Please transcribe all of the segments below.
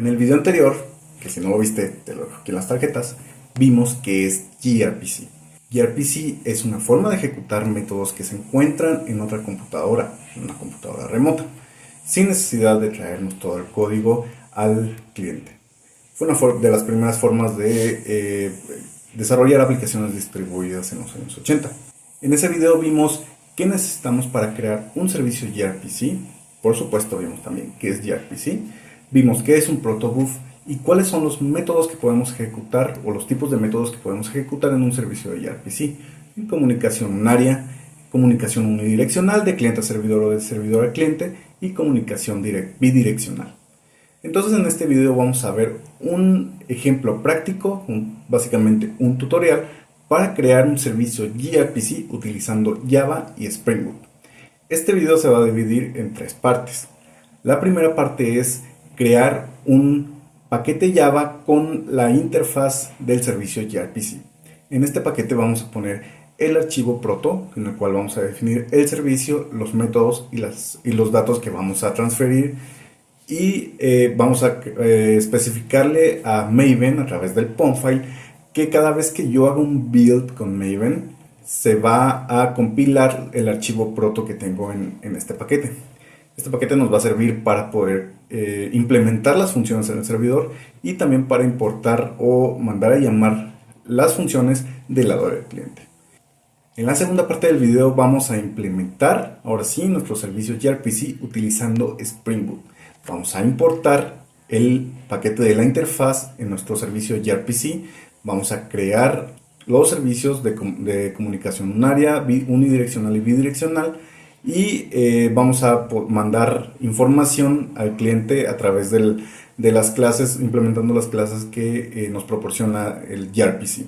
En el video anterior, que si no lo viste, te lo dejo aquí en las tarjetas, vimos que es gRPC. gRPC es una forma de ejecutar métodos que se encuentran en otra computadora, en una computadora remota, sin necesidad de traernos todo el código al cliente. Fue una de las primeras formas de desarrollar aplicaciones distribuidas en los años 80. En ese video vimos qué necesitamos para crear un servicio gRPC. Por supuesto vimos también qué es gRPC. Vimos qué es un protobuf y cuáles son los métodos que podemos ejecutar o los tipos de métodos que podemos ejecutar en un servicio de gRPC. En comunicación unaria, comunicación unidireccional de cliente a servidor o de servidor a cliente y comunicación bidireccional. Entonces en este video vamos a ver un ejemplo práctico, básicamente un tutorial para crear un servicio gRPC utilizando Java y Spring Boot. Este video se va a dividir en tres partes. La primera parte es crear un paquete Java con la interfaz del servicio gRPC. En este paquete vamos a poner el archivo proto, en el cual vamos a definir el servicio, los métodos y los datos que vamos a transferir. Y vamos a especificarle a Maven a través del POM file que cada vez que yo haga un build con Maven se va a compilar el archivo proto que tengo en este paquete. Este paquete nos va a servir para poder implementar las funciones en el servidor y también para importar o mandar a llamar las funciones del lado del cliente. En la segunda parte del video vamos a implementar ahora sí nuestro servicio gRPC utilizando Spring Boot. Vamos a importar el paquete de la interfaz en nuestro servicio gRPC. Vamos a crear los servicios de comunicación unaria, unidireccional y bidireccional. Y vamos a mandar información al cliente a través de las clases, implementando las clases que nos proporciona el gRPC.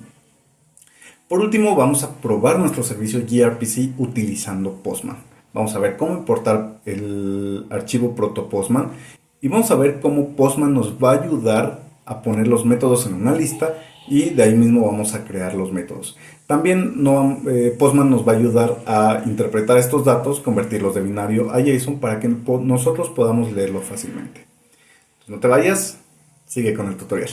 Por último, vamos a probar nuestro servicio gRPC utilizando Postman. Vamos a ver cómo importar el archivo proto Postman y vamos a ver cómo Postman nos va a ayudar a poner los métodos en una lista y de ahí mismo vamos a crear los métodos. También Postman nos va a ayudar a interpretar estos datos, convertirlos de binario a JSON para que nosotros podamos leerlo fácilmente. Entonces, no te vayas, sigue con el tutorial.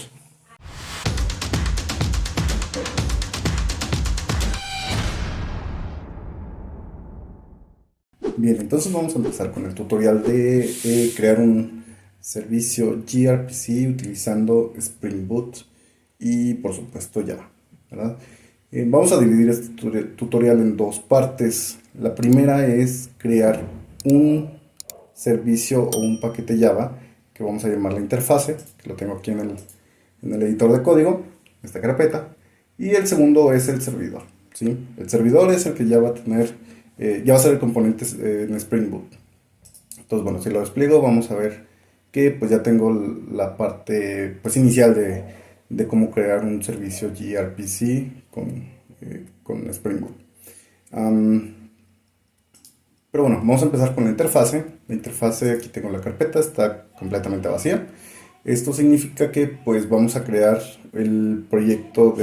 Bien, entonces vamos a empezar con el tutorial de crear un servicio gRPC utilizando Spring Boot y por supuesto Java, ¿verdad? Vamos a dividir este tutorial en dos partes. La primera es crear un servicio o un paquete Java que vamos a llamar la interfase, que lo tengo aquí en el editor de código, esta carpeta. Y el segundo es el servidor, ¿sí? El servidor es el que ya va a tener, ya va a ser el componente en Spring Boot. Entonces, bueno, si lo despliego, vamos a ver que pues ya tengo la parte pues inicial de cómo crear un servicio gRPC con Spring Boot. Pero bueno, vamos a empezar con la interfase. La interfase, aquí tengo la carpeta, está completamente vacía. Esto significa que pues vamos a crear el proyecto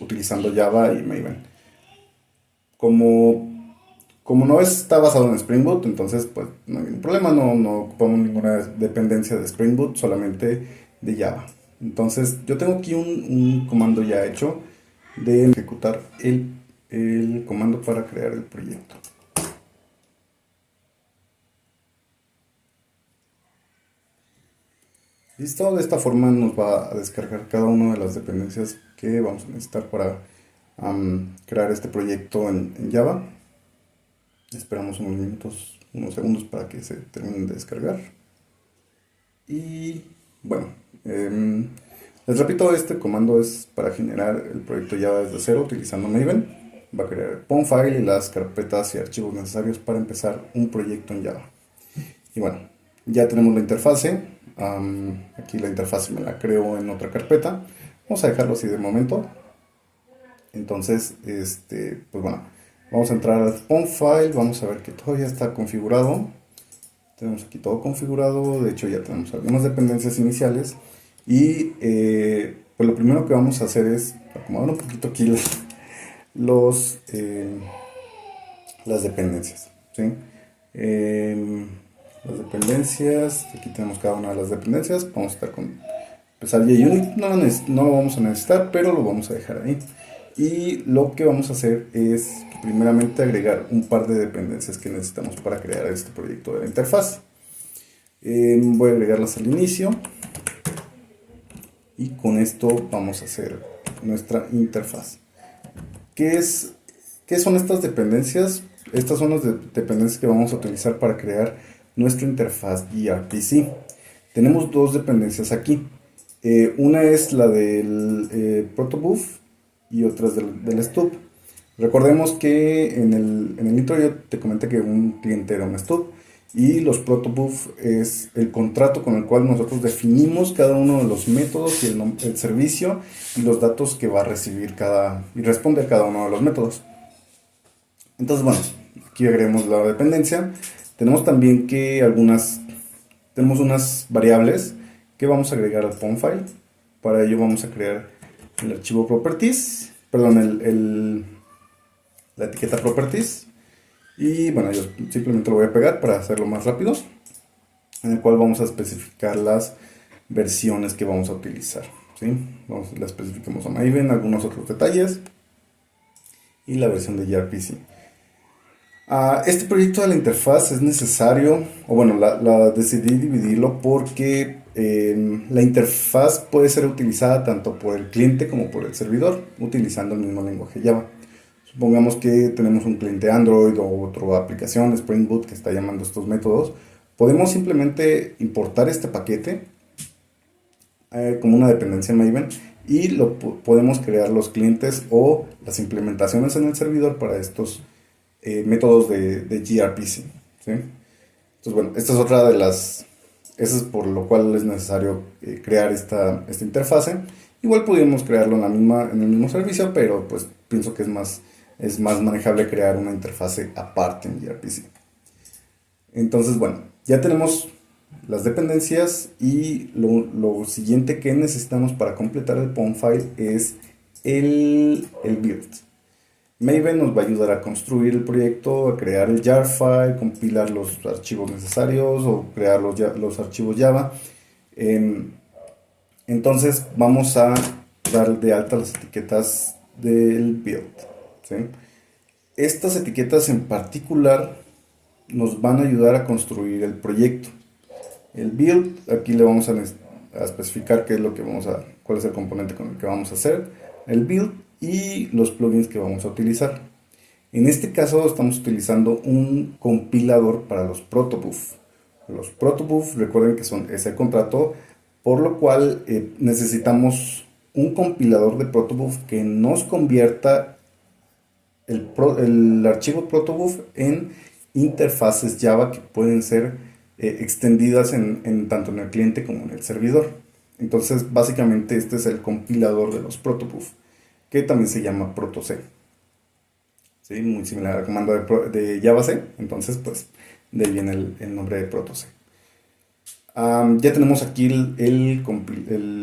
utilizando Java y Maven. Como no está basado en Spring Boot, entonces pues no hay ningún problema, no ocupamos ninguna dependencia de Spring Boot, solamente de Java. Entonces yo tengo aquí un comando ya hecho de ejecutar el comando para crear el proyecto. Listo, de esta forma nos va a descargar cada una de las dependencias que vamos a necesitar para crear este proyecto en Java. Esperamos unos segundos para que se terminen de descargar. Y bueno, les repito, este comando es para generar el proyecto Java desde cero utilizando Maven. Va a crear el POM file y las carpetas y archivos necesarios para empezar un proyecto en Java. Y bueno, ya tenemos la interfase. Aquí la interfase me la creo en otra carpeta. Vamos a dejarlo así de momento. Entonces, pues bueno, vamos a entrar al POM file. Vamos a ver que todo ya está configurado. Tenemos aquí todo configurado. De hecho, ya tenemos algunas dependencias iniciales. Y pues lo primero que vamos a hacer es acomodar un poquito aquí las dependencias, ¿sí? Las dependencias, aquí tenemos cada una de las dependencias. Vamos a estar con Empezar JUnit no lo vamos a necesitar, pero lo vamos a dejar ahí. Y lo que vamos a hacer es primeramente agregar un par de dependencias que necesitamos para crear este proyecto de la interfaz. Voy a agregarlas al inicio y con esto vamos a hacer nuestra interfaz. ¿Qué son estas dependencias? Estas son las dependencias que vamos a utilizar para crear nuestra interfaz gRPC. Tenemos dos dependencias aquí. Una es la del protobuf y otra es del stub. Recordemos que en el intro yo te comenté que un cliente era un stub y los protobuf es el contrato con el cual nosotros definimos cada uno de los métodos y el servicio y los datos que va a recibir y responder cada uno de los métodos. Entonces, bueno, aquí agregamos la dependencia. Tenemos también que tenemos unas variables que vamos a agregar al POM file. Para ello vamos a crear el archivo properties, perdón, la etiqueta properties. Y bueno, yo simplemente lo voy a pegar para hacerlo más rápido, en el cual vamos a especificar las versiones que vamos a utilizar, ¿sí? La especificamos a Maven, algunos otros detalles y la versión de gRPC. Este proyecto de la interfaz es necesario, o bueno, decidí dividirlo porque la interfaz puede ser utilizada tanto por el cliente como por el servidor, utilizando el mismo lenguaje Java. Supongamos que tenemos un cliente Android o otra aplicación, Spring Boot, que está llamando estos métodos. Podemos simplemente importar este paquete como una dependencia en Maven y podemos crear los clientes o las implementaciones en el servidor para estos métodos de gRPC, ¿sí? Entonces, bueno, esta es otra de eso es por lo cual es necesario crear esta interfase. Igual pudimos crearlo en el mismo servicio, pero pues pienso que es más manejable crear una interfase aparte en gRPC. Entonces, bueno, ya tenemos las dependencias y lo siguiente que necesitamos para completar el POM file es el build. Maven nos va a ayudar a construir el proyecto, a crear el jar file, compilar los archivos necesarios o crear los archivos Java. Entonces vamos a dar de alta las etiquetas del build, ¿sí? Estas etiquetas en particular nos van a ayudar a construir el proyecto. El build, aquí le vamos a especificar cuál es el componente con el que vamos a hacer el build y los plugins que vamos a utilizar. En este caso estamos utilizando un compilador para los protobuf. Los protobuf, recuerden que son ese contrato, por lo cual necesitamos un compilador de protobuf que nos convierta el archivo protobuf en interfaces Java que pueden ser extendidas tanto en el cliente como en el servidor. Entonces, básicamente este es el compilador de los protobuf, que también se llama ProtoC. ¿Sí? Muy similar al comando de Java C, entonces pues de ahí viene el nombre de ProtoC. Ya tenemos aquí le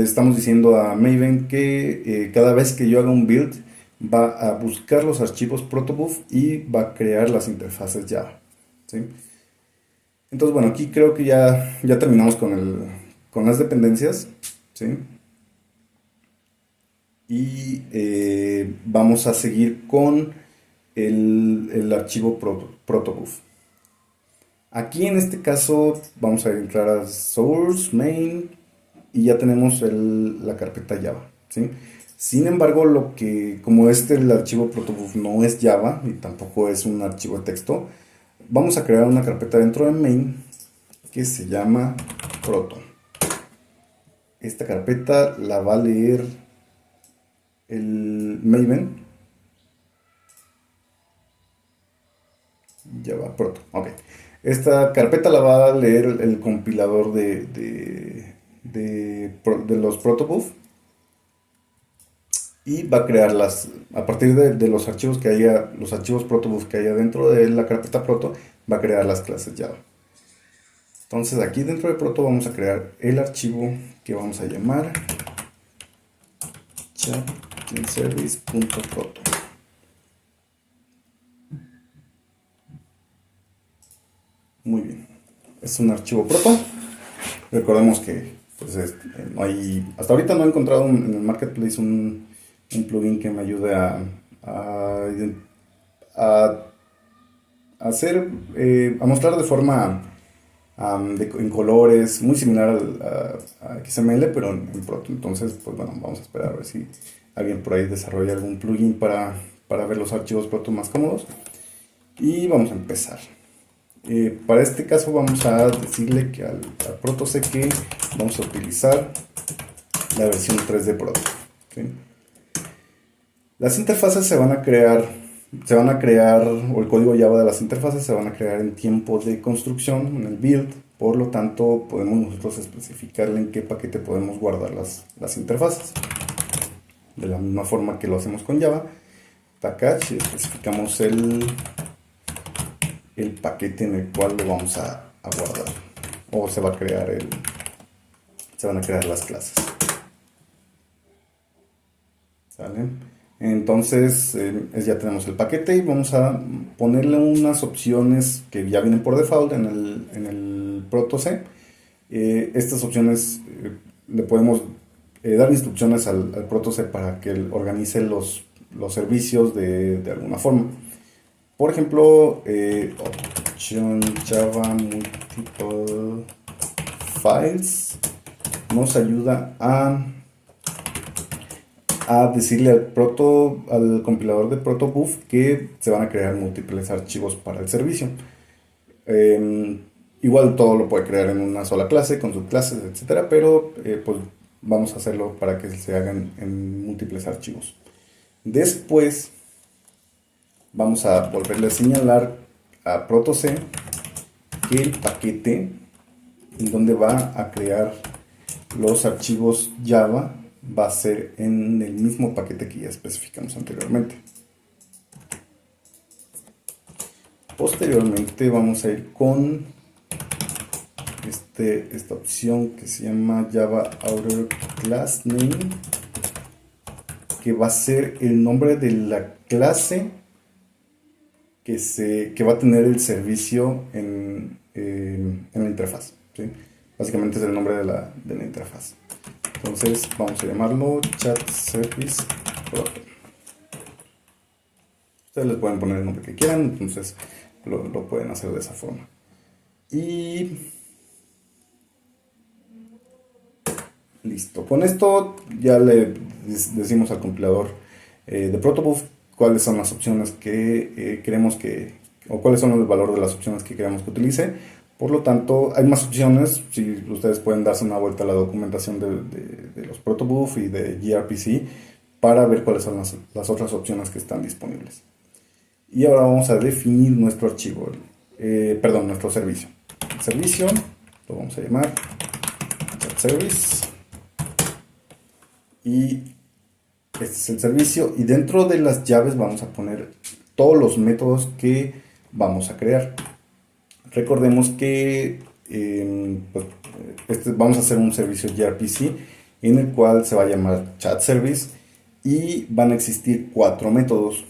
estamos diciendo a Maven que cada vez que yo haga un build va a buscar los archivos protobuf y va a crear las interfaces Java, ¿sí? Entonces, bueno, aquí creo que ya terminamos con las dependencias, ¿sí? Y vamos a seguir con el archivo protobuf. Aquí en este caso vamos a entrar a source, main y ya tenemos la carpeta Java, ¿sí? Sin embargo, como el archivo protobuf no es Java y tampoco es un archivo de texto, vamos a crear una carpeta dentro de main que se llama proto. Esta carpeta la va a leer el Maven. Java proto, ok. Esta carpeta la va a leer el compilador de los protobuf y va a crearlas a partir de los archivos los archivos protobuf que haya dentro de la carpeta proto, va a crear las clases Java. Entonces aquí dentro de proto vamos a crear el archivo que vamos a llamar chat.service.proto. Muy bien, es un archivo proto. Recordemos que pues no hay, hasta ahorita no he encontrado en el marketplace un plugin que me ayude a hacer, a mostrar de forma en colores, muy similar a XML, pero en Proto. Entonces, pues bueno, vamos a esperar a ver si alguien por ahí desarrolla algún plugin para ver los archivos Proto más cómodos. Y vamos a empezar. Para este caso vamos a decirle que al ProtoC que vamos a utilizar la versión 3 de Proto. ¿Okay? Las interfaces se van a crear, o el código Java de las interfaces se van a crear en tiempo de construcción, en el build. Por lo tanto, podemos nosotros especificarle en qué paquete podemos guardar las interfaces. De la misma forma que lo hacemos con Java, package, especificamos el paquete en el cual lo vamos a guardar. O se van a crear las clases. ¿Sale? Entonces ya tenemos el paquete y vamos a ponerle unas opciones que ya vienen por default en el ProtoC. Estas opciones le podemos dar instrucciones al ProtoC para que él organice los servicios de alguna forma. Por ejemplo, option Java multiple files nos ayuda a decirle al compilador de protobuf que se van a crear múltiples archivos para el servicio. Igual todo lo puede crear en una sola clase, con subclases, etcétera, pero pues vamos a hacerlo para que se hagan en múltiples archivos. Después vamos a volverle a señalar a ProtoC que el paquete en donde va a crear los archivos Java va a ser en el mismo paquete que ya especificamos anteriormente. Posteriormente vamos a ir con esta opción que se llama Java Outer Class Name, que va a ser el nombre de la clase que va a tener el servicio en la interfaz, ¿sí? Básicamente es el nombre de la interfaz. Entonces vamos a llamarlo Chat Service Proto. Ustedes les pueden poner el nombre que quieran, entonces lo pueden hacer de esa forma. Y listo. Con esto ya le decimos al compilador de protobuf cuáles son las opciones que queremos o cuáles son el valor de las opciones que queremos que utilice. Por lo tanto, hay más opciones. Si ustedes pueden darse una vuelta a la documentación de los protobuf y de gRPC para ver cuáles son las otras opciones que están disponibles. Y ahora vamos a definir nuestro archivo, nuestro servicio. El servicio lo vamos a llamar chat service. Y este es el servicio. Y dentro de las llaves vamos a poner todos los métodos que vamos a crear. Recordemos que vamos a hacer un servicio gRPC en el cual se va a llamar chat service y van a existir 4 métodos.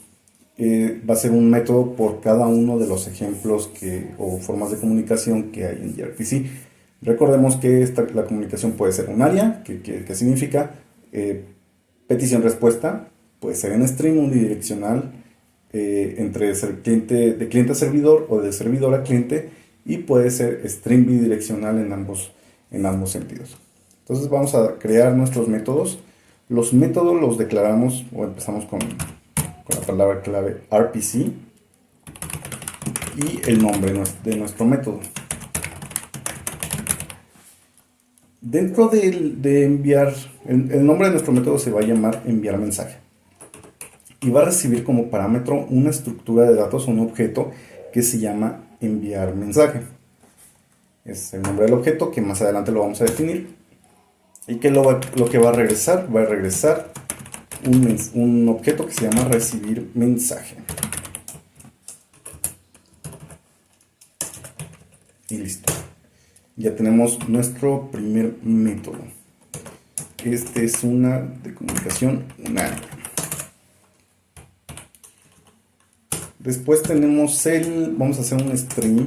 Va a ser un método por cada uno de los ejemplos o formas de comunicación que hay en gRPC. Recordemos que la comunicación puede ser un ARIA, que significa petición-respuesta, puede ser en stream unidireccional, entre de cliente a servidor o de servidor a cliente, y puede ser string bidireccional en ambos sentidos. Entonces vamos a crear nuestros métodos. Los métodos los declaramos o empezamos con la palabra clave RPC y el nombre de nuestro método. Dentro de enviar, el nombre de nuestro método se va a llamar enviar mensaje. Y va a recibir como parámetro una estructura de datos, un objeto que se llama enviar mensaje. Es el nombre del objeto que más adelante lo vamos a definir. Y que lo que va a regresar un objeto que se llama recibir mensaje. Y listo. Ya tenemos nuestro primer método. Este es una de comunicación unánime. Después tenemos vamos a hacer un string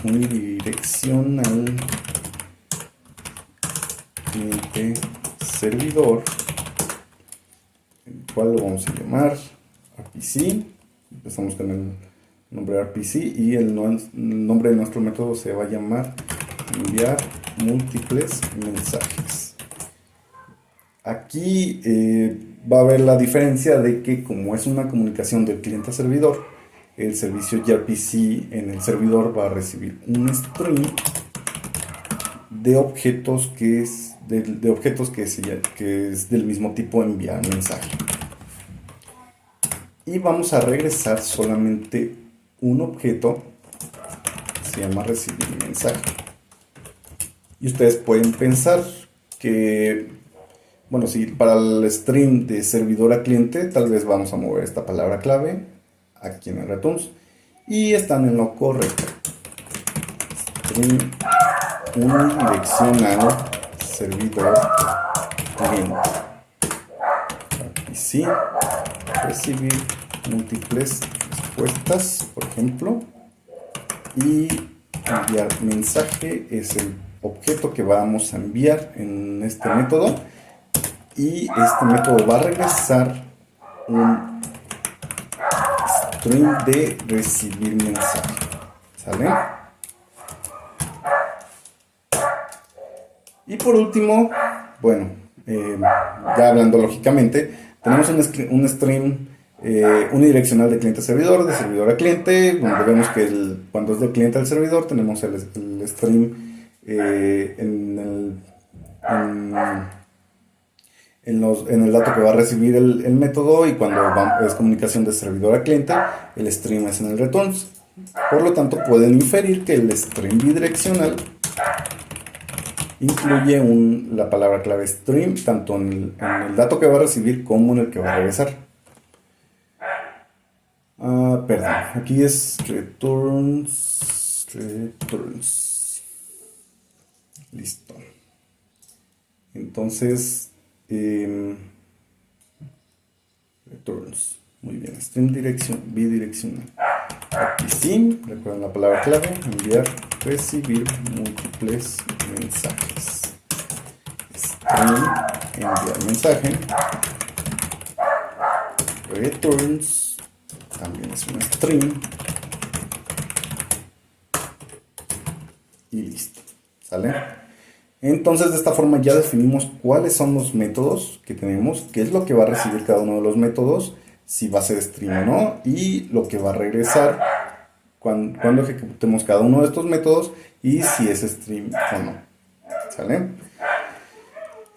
unidireccional cliente servidor, el cual lo vamos a llamar RPC. Empezamos con el nombre RPC y el nombre de nuestro método se va a llamar enviar múltiples mensajes. Aquí va a haber la diferencia de que, como es una comunicación del cliente a servidor, el servicio gRPC en el servidor va a recibir un string de objetos que es del mismo tipo enviar mensaje. Y vamos a regresar solamente un objeto que se llama recibir mensaje. Y ustedes pueden pensar que, bueno, si para el string de servidor a cliente, tal vez vamos a mover esta palabra clave aquí en el returns, y están en lo correcto. String unidireccional servidor cliente. Y sí, recibir múltiples respuestas, por ejemplo, y enviar mensaje es el objeto que vamos a enviar en este método, y este método va a regresar un string de recibir mensaje. ¿Sale? Y por último, bueno, ya hablando lógicamente, tenemos un string unidireccional de cliente a servidor, de servidor a cliente, donde vemos que cuando es de cliente al servidor tenemos el string en el dato que va a recibir el método, y cuando es comunicación de servidor a cliente, el string es en el returns. Por lo tanto, pueden inferir que el string bidireccional incluye la palabra clave string tanto en el dato que va a recibir como en el que va a regresar. Perdón, aquí es returns. Listo. Entonces, returns. Muy bien, string bidireccional. Aquí sí, recuerden la palabra clave, enviar, recibir múltiples mensajes. String, enviar mensaje. Returns, también es un string. Y listo, ¿sale? Entonces, de esta forma ya definimos cuáles son los métodos que tenemos, qué es lo que va a recibir cada uno de los métodos, si va a ser string o no, y lo que va a regresar cuando ejecutemos cada uno de estos métodos, y si es string o no. ¿Sale?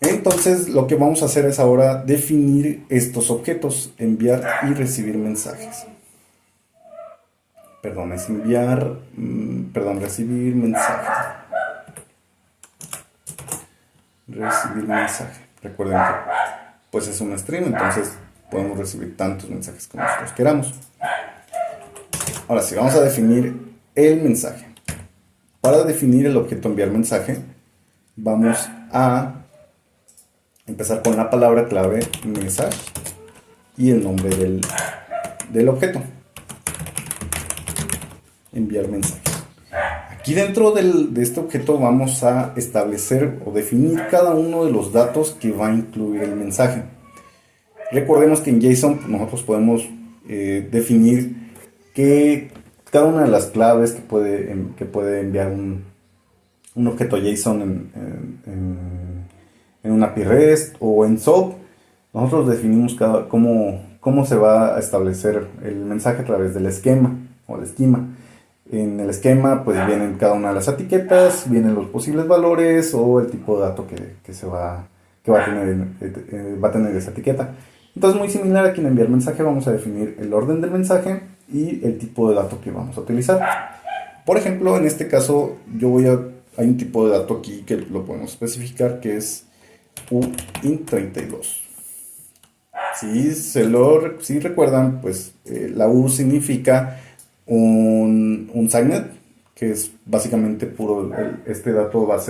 Entonces, lo que vamos a hacer es ahora definir estos objetos, enviar y recibir mensajes. Perdón, es recibir mensaje. Recibir mensaje. Recuerden que pues es un string, entonces podemos recibir tantos mensajes como nosotros queramos. Ahora sí, vamos a definir el mensaje. Para definir el objeto enviar mensaje, vamos a empezar con la palabra clave message y el nombre del objeto. Enviar mensaje. Aquí dentro de este objeto vamos a establecer o definir cada uno de los datos que va a incluir el mensaje. Recordemos que en JSON nosotros podemos definir que cada una de las claves que puede enviar un objeto JSON en un API REST o en SOAP. Nosotros definimos cómo se va a establecer el mensaje a través del esquema o el esquema. En el esquema pues vienen cada una de las etiquetas, vienen los posibles valores o el tipo de dato que va a tener esa etiqueta. Entonces, muy similar aquí en enviar mensaje, vamos a definir el orden del mensaje y el tipo de dato que vamos a utilizar. Por ejemplo, en este caso hay un tipo de dato aquí que lo podemos especificar, que es uint32. Si recuerdan, pues la U significa un signet, que es básicamente puro, este dato va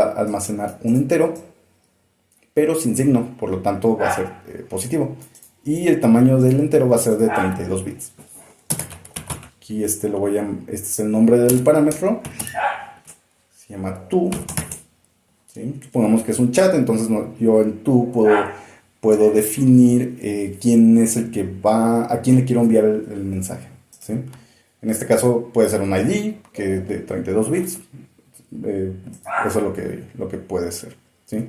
a almacenar un entero, pero sin signo, por lo tanto va a ser positivo. Y el tamaño del entero va a ser de 32 bits. Aquí este es el nombre del parámetro, se llama to, ¿sí? Supongamos que es un chat, entonces yo en tú puedo definir quién es el que va, a quién le quiero enviar el mensaje, ¿sí? En este caso puede ser un ID que de 32 bits, eh, eso es lo que puede ser, ¿sí?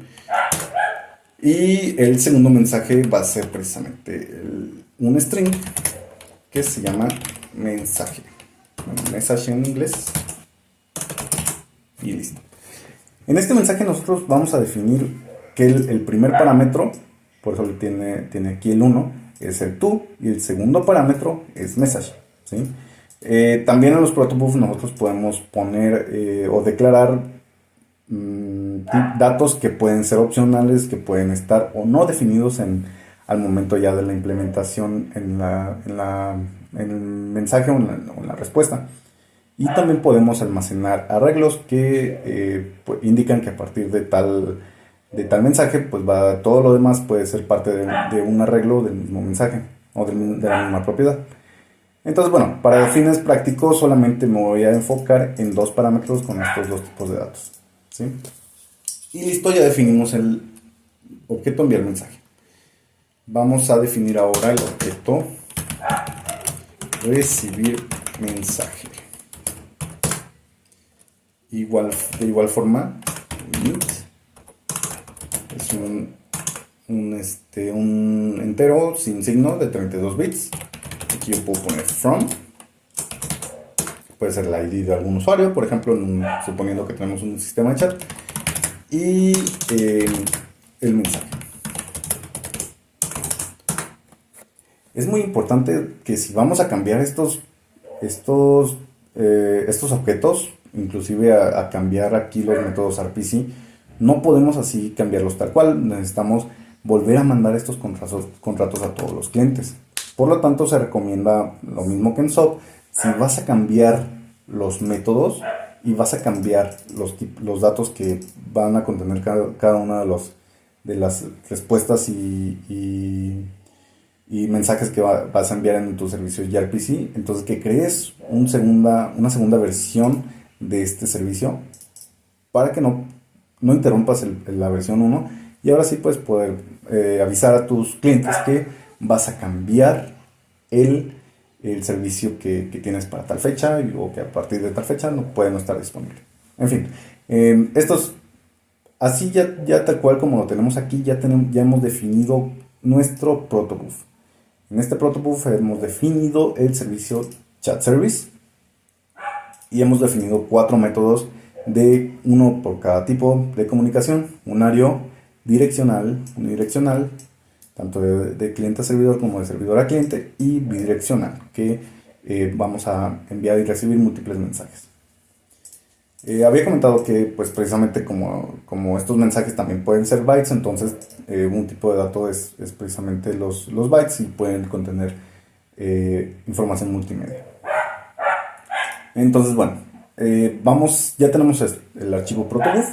Y el segundo mensaje va a ser precisamente un string que se llama mensaje. Bueno, message en inglés. Y listo. En este mensaje nosotros vamos a definir que el primer parámetro, por eso tiene aquí el 1, es el to, y el segundo parámetro es message, ¿sí? También en los protobuf nosotros podemos poner o declarar datos que pueden ser opcionales, que pueden estar o no definidos al momento ya de la implementación en el mensaje o en la respuesta. Y también podemos almacenar arreglos que pues, indican que a partir de tal mensaje, pues todo lo demás puede ser parte de un arreglo del mismo mensaje o de la misma propiedad. Entonces, bueno, para fines prácticos solamente me voy a enfocar en dos parámetros con estos dos tipos de datos, ¿sí? Y listo, ya definimos el objeto enviar mensaje. Vamos a definir ahora el objeto recibir mensaje. De igual forma, int es un entero sin signo de 32 bits. Aquí yo puedo poner from. Puede ser el ID de algún usuario, por ejemplo, suponiendo que tenemos un sistema de chat. Y el mensaje. Es muy importante que si vamos a cambiar estos objetos, inclusive a cambiar aquí los métodos RPC, no podemos así cambiarlos tal cual. Necesitamos volver a mandar estos contratos a todos los clientes. Por lo tanto, se recomienda lo mismo que en SOAP. Si vas a cambiar los métodos y vas a cambiar los datos que van a contener cada una de las respuestas y mensajes que vas a enviar en tu servicio gRPC, entonces que crees una segunda versión de este servicio para que no interrumpas la versión 1 y ahora sí puedes poder avisar a tus clientes que vas a cambiar el servicio que tienes para tal fecha o que a partir de tal fecha no puede no estar disponible. En fin, así ya tal cual como lo tenemos aquí, ya hemos definido nuestro protobuf. En este protobuf hemos definido el servicio chat service y hemos definido 4 métodos de uno por cada tipo de comunicación: unario, direccional, unidireccional, tanto de cliente a servidor como de servidor a cliente, y bidireccional, que vamos a enviar y recibir múltiples mensajes. Había comentado que pues precisamente como estos mensajes también pueden ser bytes, entonces un tipo de dato es precisamente los bytes y pueden contener información multimedia. Entonces, bueno, ya tenemos el archivo protobuf.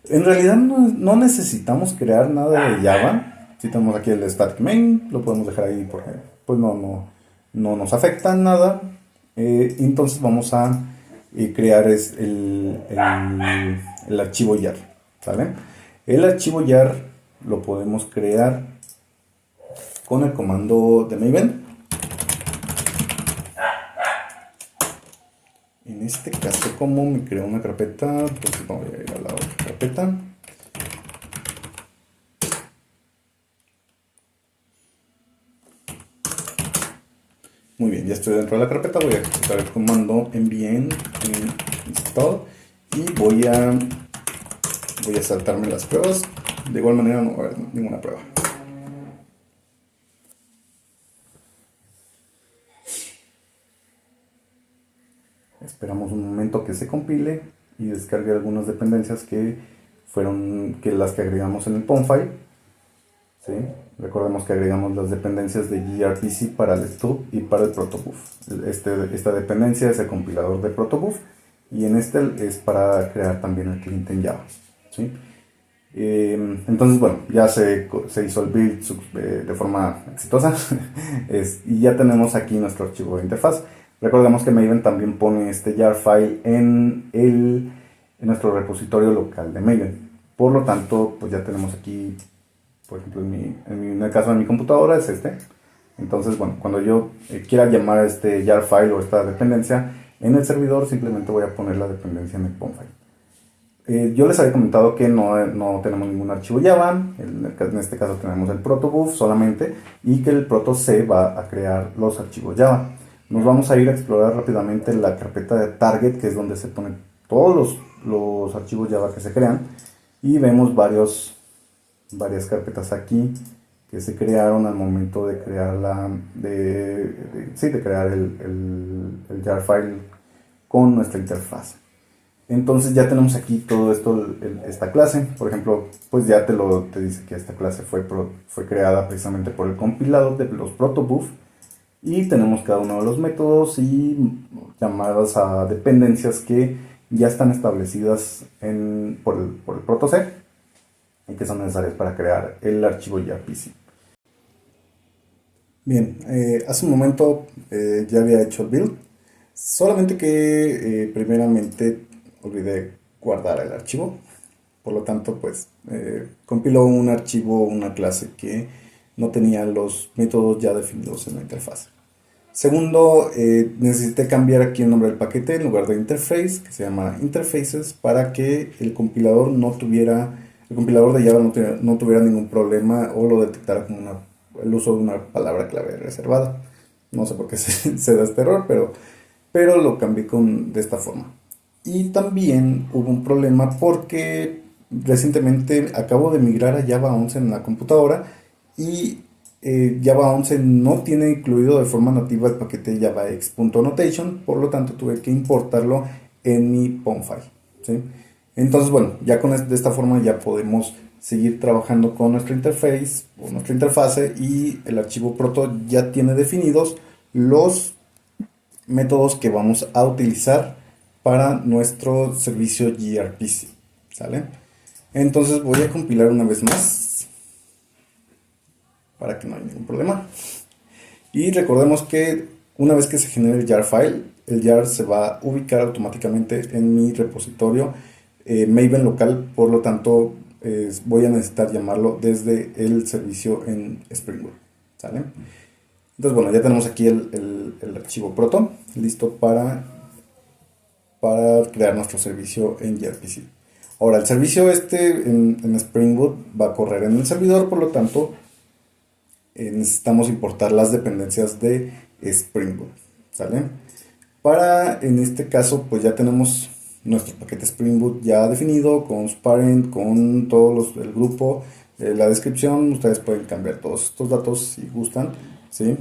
En realidad no necesitamos crear nada de Java. Si tenemos aquí el static main, lo podemos dejar ahí porque pues no nos afecta en nada. Entonces vamos a crear el archivo jar, ¿sale? El archivo jar lo podemos crear con el comando de Maven. En este caso, como me creo una carpeta, pues voy a ir a la otra carpeta. Muy bien, ya estoy dentro de la carpeta. Voy a ejecutar el comando envíen install y voy a saltarme las pruebas. De igual manera no va a haber ninguna prueba. Esperamos un momento que se compile y descargue algunas dependencias que las que agregamos en el POM file. ¿Sí? Recordemos que agregamos las dependencias de gRPC para el stub y para el protobuf. Esta dependencia es el compilador de protobuf y en este es para crear también el cliente en Java, ¿sí? Entonces, bueno, ya se hizo el build de forma exitosa y ya tenemos aquí nuestro archivo de interfaz. Recordemos que Maven también pone este jar file en nuestro repositorio local de Maven. Por lo tanto, pues ya tenemos aquí, por ejemplo, en el caso de mi computadora es este. Entonces, bueno, cuando yo quiera llamar a este jar file o esta dependencia en el servidor, simplemente voy a poner la dependencia en el pom file. Yo les había comentado que no tenemos ningún archivo Java, en este caso tenemos el protobuf solamente, y que el proto C va a crear los archivos Java. Nos vamos a ir a explorar rápidamente la carpeta de target, que es donde se ponen todos los archivos Java que se crean, y vemos varias carpetas aquí que se crearon al momento de crear de crear el jar file con nuestra interfaz. Entonces ya tenemos aquí todo esto, esta clase. Por ejemplo, pues ya te dice que esta clase fue creada precisamente por el compilador de los protobuf. Y tenemos cada uno de los métodos y llamadas a dependencias que ya están establecidas por el proto C y que son necesarias para crear el archivo gRPC. Bien, hace un momento ya había hecho el build, solamente que primeramente olvidé guardar el archivo. Por lo tanto, pues compiló un archivo, una clase que no tenía los métodos ya definidos en la interfaz. Segundo, necesité cambiar aquí el nombre del paquete en lugar de interface, que se llama interfaces, para que el compilador el compilador de Java no tuviera ningún problema o lo detectara como el uso de una palabra clave reservada. No sé por qué se da este error, pero lo cambié de esta forma. Y también hubo un problema porque recientemente acabo de migrar a Java 11 en la computadora y Java 11 no tiene incluido de forma nativa el paquete javax.notation, por lo tanto tuve que importarlo en mi pom file, ¿sí? Entonces, bueno, ya de esta forma ya podemos seguir trabajando con nuestra interface o nuestra interfase, y el archivo proto ya tiene definidos los métodos que vamos a utilizar para nuestro servicio gRPC, ¿sale? Entonces voy a compilar una vez más para que no haya ningún problema. Y recordemos que una vez que se genere el jar file, el jar se va a ubicar automáticamente en mi repositorio Maven local, por lo tanto voy a necesitar llamarlo desde el servicio en Spring Boot, ¿sale? Entonces, bueno, ya tenemos aquí el archivo proto listo para crear nuestro servicio en gRPC. Ahora, el servicio en Spring Boot va a correr en el servidor, por lo tanto necesitamos importar las dependencias de Spring Boot, ¿sale? En este caso, pues ya tenemos nuestro paquete Spring Boot ya definido con su parent, con el grupo, la descripción. Ustedes pueden cambiar todos estos datos si gustan, ¿sí?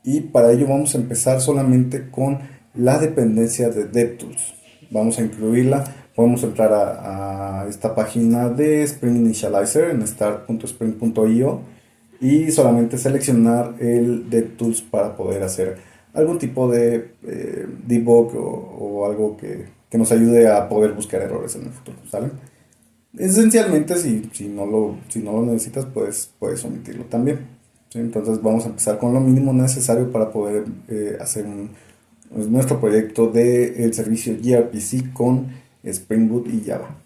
Y para ello vamos a empezar solamente con la dependencia de DevTools. Vamos a incluirla. Podemos entrar a esta página de Spring Initializer en start.spring.io y solamente seleccionar el DevTools para poder hacer algún tipo de debug o algo que nos ayude a poder buscar errores en el futuro, ¿sale? Esencialmente, si no lo necesitas, puedes omitirlo también, ¿sí? Entonces vamos a empezar con lo mínimo necesario para poder hacer nuestro proyecto del servicio gRPC con Spring Boot y Java.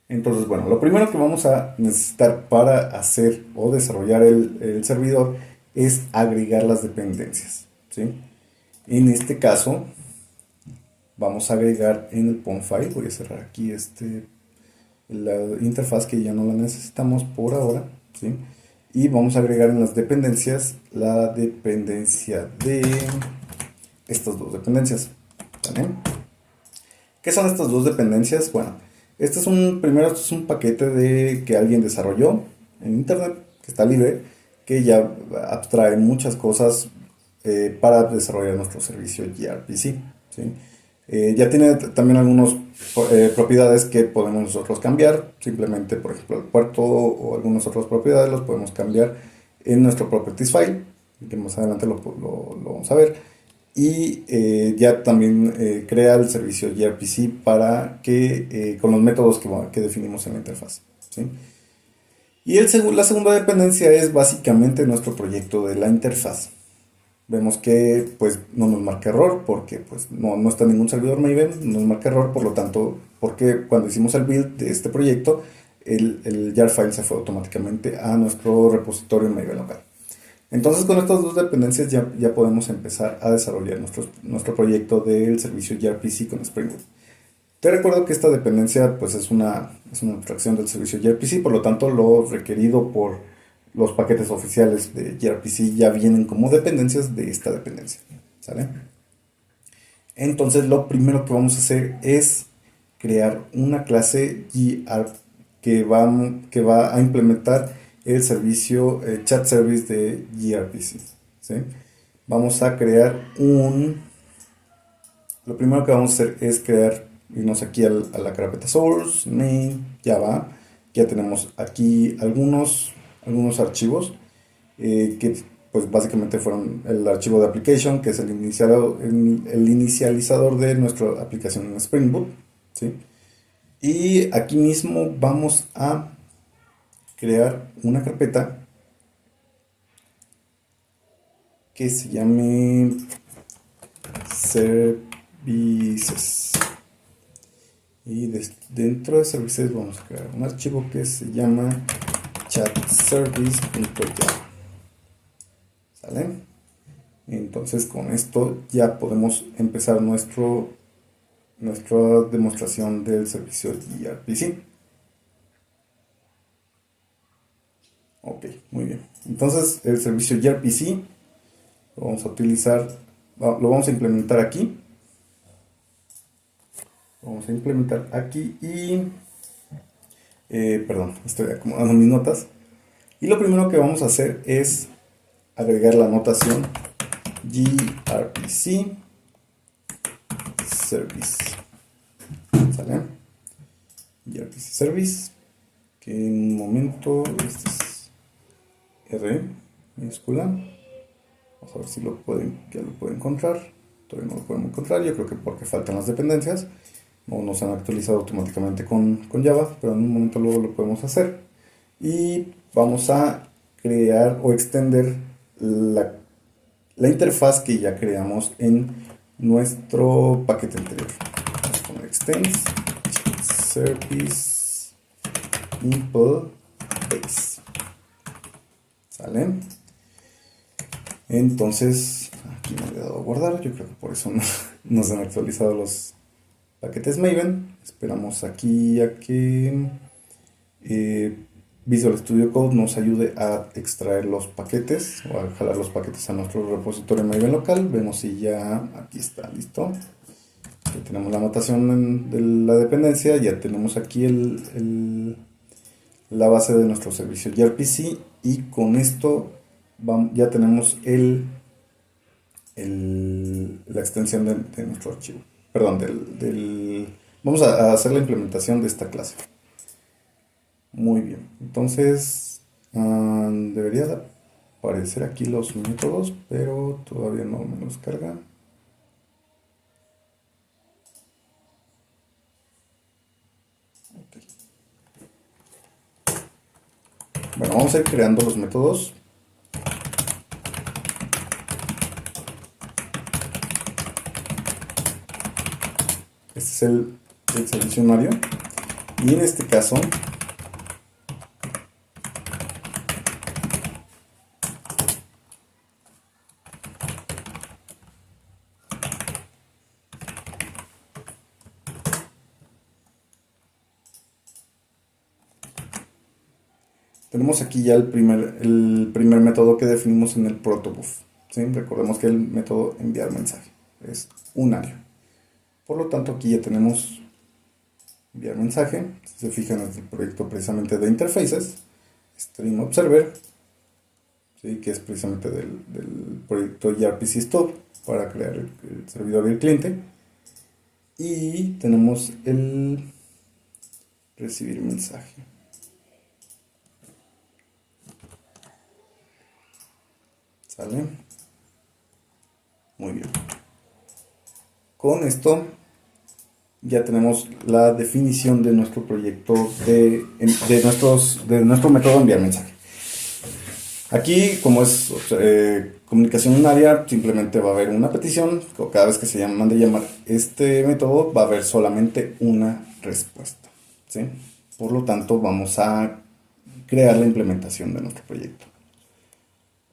Entonces, bueno, lo primero que vamos a necesitar para hacer o desarrollar el servidor es agregar las dependencias, ¿sí? En este caso, vamos a agregar en el pom file. Voy a cerrar aquí la interfaz que ya no la necesitamos por ahora, ¿sí? Y vamos a agregar en las dependencias la dependencia de estas dos dependencias, ¿vale? ¿Qué son estas dos dependencias? Bueno, este es un paquete que alguien desarrolló en internet, que está libre, que ya abstrae muchas cosas para desarrollar nuestro servicio gRPC, ¿sí? Ya tiene también algunas propiedades que podemos nosotros cambiar. Simplemente, por ejemplo, el puerto o algunas otras propiedades los podemos cambiar en nuestro properties file, que más adelante lo vamos a ver. Y ya también crea el servicio gRPC con los métodos que definimos en la interfaz, ¿sí? Y la segunda dependencia es básicamente nuestro proyecto de la interfaz. Vemos que pues no nos marca error porque pues no está en ningún servidor Maven, no nos marca error, por lo tanto, porque cuando hicimos el build de este proyecto el jar file se fue automáticamente a nuestro repositorio en Maven local. Entonces con estas dos dependencias ya podemos empezar a desarrollar nuestro proyecto del servicio gRPC con Spring Boot. Te recuerdo que esta dependencia pues es una abstracción del servicio gRPC, por lo tanto lo requerido por los paquetes oficiales de gRPC ya vienen como dependencias de esta dependencia, ¿sale? Entonces lo primero que vamos a hacer es crear una clase gr que va a implementar el servicio chat service de gRPC, ¿sí? Vamos a crear lo primero que vamos a hacer es irnos aquí a la carpeta source, main, Java. Ya tenemos aquí algunos archivos que pues básicamente fueron el archivo de application, que es el inicializador de nuestra aplicación en Spring Boot, ¿sí? Y aquí mismo vamos a crear una carpeta que se llame services. Y dentro de services vamos a crear un archivo que se llama chatservice.java. ¿Sale? Entonces con esto ya podemos empezar nuestra demostración del servicio gRPC. Ok, muy bien. Entonces el servicio gRPC lo vamos a utilizar, lo vamos a implementar aquí. Vamos a implementar aquí y... perdón, estoy acomodando mis notas. Y lo primero que vamos a hacer es agregar la notación gRPC service. ¿Sale? gRPC service, que en un momento, este es R minúscula. Vamos a ver si ya lo pueden encontrar. Todavía no lo podemos encontrar, yo creo que porque faltan las dependencias. No se han actualizado automáticamente con Java, pero en un momento luego lo podemos hacer. Y vamos a crear o extender la interfaz que ya creamos en nuestro paquete anterior. Vamos a poner extends service impl base. ¿Sale? Entonces, aquí me he dado a guardar. Yo creo que por eso no se han actualizado los paquetes Maven. Esperamos aquí a que Visual Studio Code nos ayude a extraer los paquetes o a jalar los paquetes a nuestro repositorio Maven local. Vemos si ya aquí está listo. Ya tenemos la anotación de la dependencia. Ya tenemos aquí la base de nuestro servicio gRPC, y con esto ya tenemos la extensión de nuestro archivo. Perdón, vamos a hacer la implementación de esta clase. Muy bien, entonces debería de aparecer aquí los métodos, pero todavía no me los carga. Okay. Bueno, vamos a ir creando los métodos. Este es el servicio usuario, y en este caso tenemos aquí ya el primer método que definimos en el protobuf, ¿sí? Recordemos que el método enviar mensaje es unario. Por lo tanto, aquí ya tenemos enviar mensaje. Si se fijan, en el proyecto precisamente de interfaces, Stream Observer, ¿sí? Que es precisamente del proyecto gRPC Stub para crear el servidor y el cliente. Y tenemos el recibir mensaje. ¿Sale? Muy bien. Con esto ya tenemos la definición de nuestro proyecto, de nuestro método de enviar mensaje. Aquí, como es comunicación unaria, simplemente va a haber una petición. Cada vez que se mande llamar este método, va a haber solamente una respuesta, ¿sí? Por lo tanto, vamos a crear la implementación de nuestro proyecto.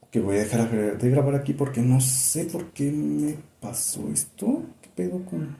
Ok, voy a dejar de grabar aquí porque no sé por qué me pasó esto. ¿Qué pedo con...?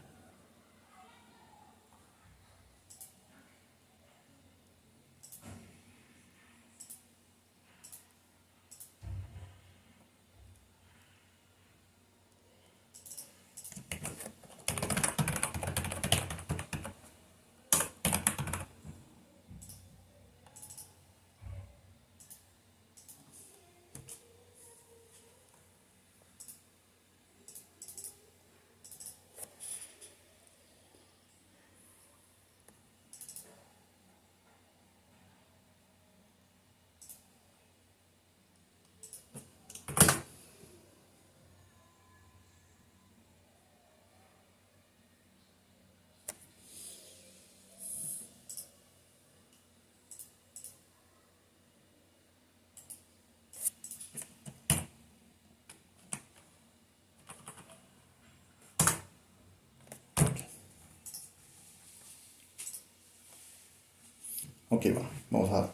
Ok, bueno, vamos a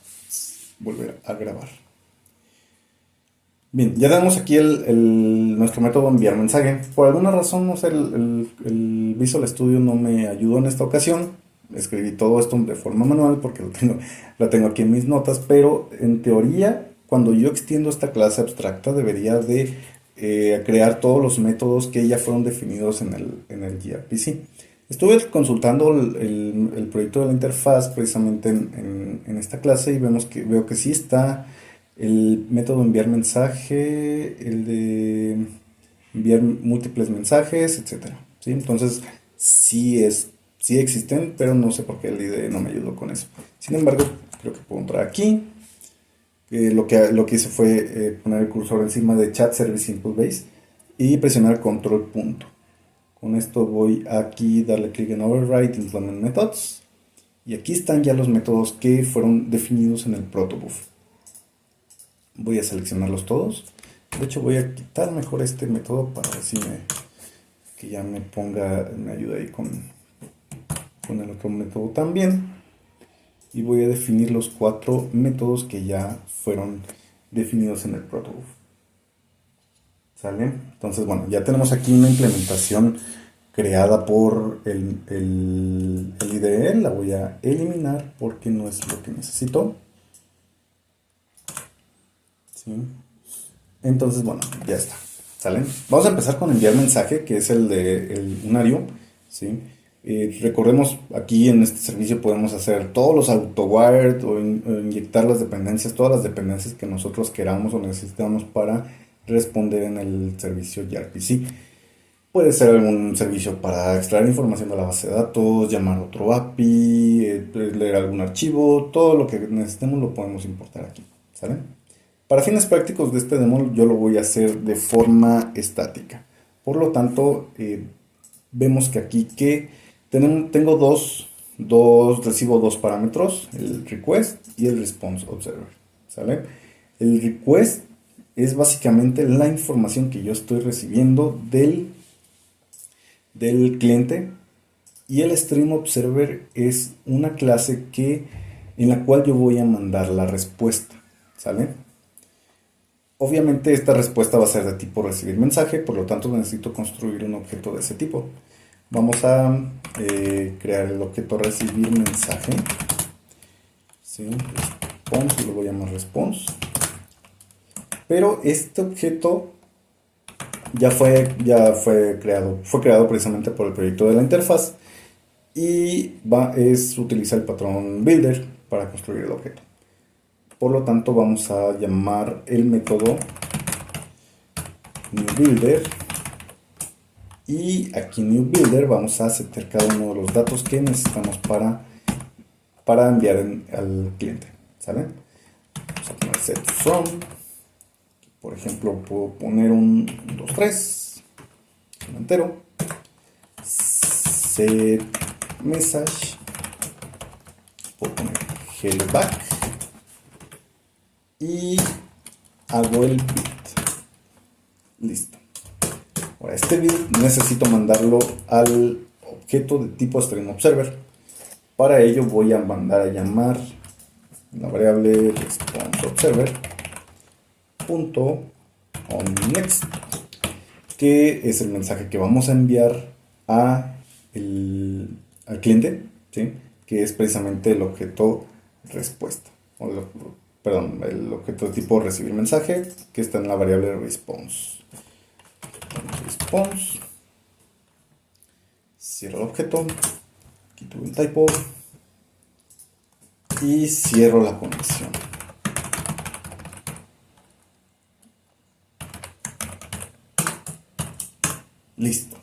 volver a grabar. Bien, ya tenemos aquí nuestro método enviar mensaje. Por alguna razón, no sé, el Visual Studio no me ayudó en esta ocasión. Escribí todo esto de forma manual porque lo tengo aquí en mis notas, pero en teoría, cuando yo extiendo esta clase abstracta, debería de crear todos los métodos que ya fueron definidos en el gRPC. Estuve consultando el proyecto de la interfaz precisamente en esta clase y veo que sí está el método enviar mensaje, el de enviar múltiples mensajes, etcétera, ¿sí? Entonces, sí existen, pero no sé por qué el IDE no me ayudó con eso. Sin embargo, creo que puedo entrar aquí. Lo que hice fue poner el cursor encima de Chat Service Simple Base y presionar control punto. Con esto voy aquí, darle clic en Override Implement Methods. Y aquí están ya los métodos que fueron definidos en el protobuf. Voy a seleccionarlos todos. De hecho, voy a quitar mejor este método para ver si que ya me ayude ahí con el otro método también. Y voy a definir los 4 métodos que ya fueron definidos en el protobuf. ¿Sale? Entonces, bueno, ya tenemos aquí una implementación creada por el IDE. La voy a eliminar porque no es lo que necesito. ¿Sí? Entonces, bueno, ya está. ¿Sale? Vamos a empezar con enviar mensaje, que es el unario. ¿Sí? Recordemos, aquí en este servicio podemos hacer todos los auto-wired o inyectar las dependencias, todas las dependencias que nosotros queramos o necesitamos para responder en el servicio gRPC. Puede ser algún servicio para extraer información de la base de datos, llamar a otro API, leer algún archivo, todo lo que necesitemos lo podemos importar aquí. ¿Sale? Para fines prácticos de este demo yo lo voy a hacer de forma estática. Por lo tanto, vemos que aquí recibo dos parámetros, el request y el response observer. ¿Sale? El request es básicamente la información que yo estoy recibiendo del cliente, y el stream observer es una clase en la cual yo voy a mandar la respuesta. ¿Sale? Obviamente esta respuesta va a ser de tipo recibir mensaje, por lo tanto necesito construir un objeto de ese tipo. Vamos a crear el objeto recibir mensaje. ¿Sí? Response, lo voy a llamar response. Pero este objeto fue creado precisamente por el proyecto de la interfaz y utiliza el patrón builder para construir el objeto. Por lo tanto, vamos a llamar el método newBuilder. Y aquí en newBuilder vamos a setear cada uno de los datos que necesitamos para enviar al cliente. ¿Sale? Vamos a poner set from. Por ejemplo, puedo poner un 2.3, un entero. Set message. Puedo poner hello back. Y hago el bit. Listo. Ahora, este bit necesito mandarlo al objeto de tipo stream observer. Para ello voy a mandar a llamar la variable responseObserver punto onNext, que es el mensaje que vamos a enviar al cliente, ¿sí? Que es precisamente el objeto respuesta, perdón, el objeto tipo recibir mensaje, que está en la variable response. Response, cierro el objeto, quito un typo y cierro la conexión. Listo.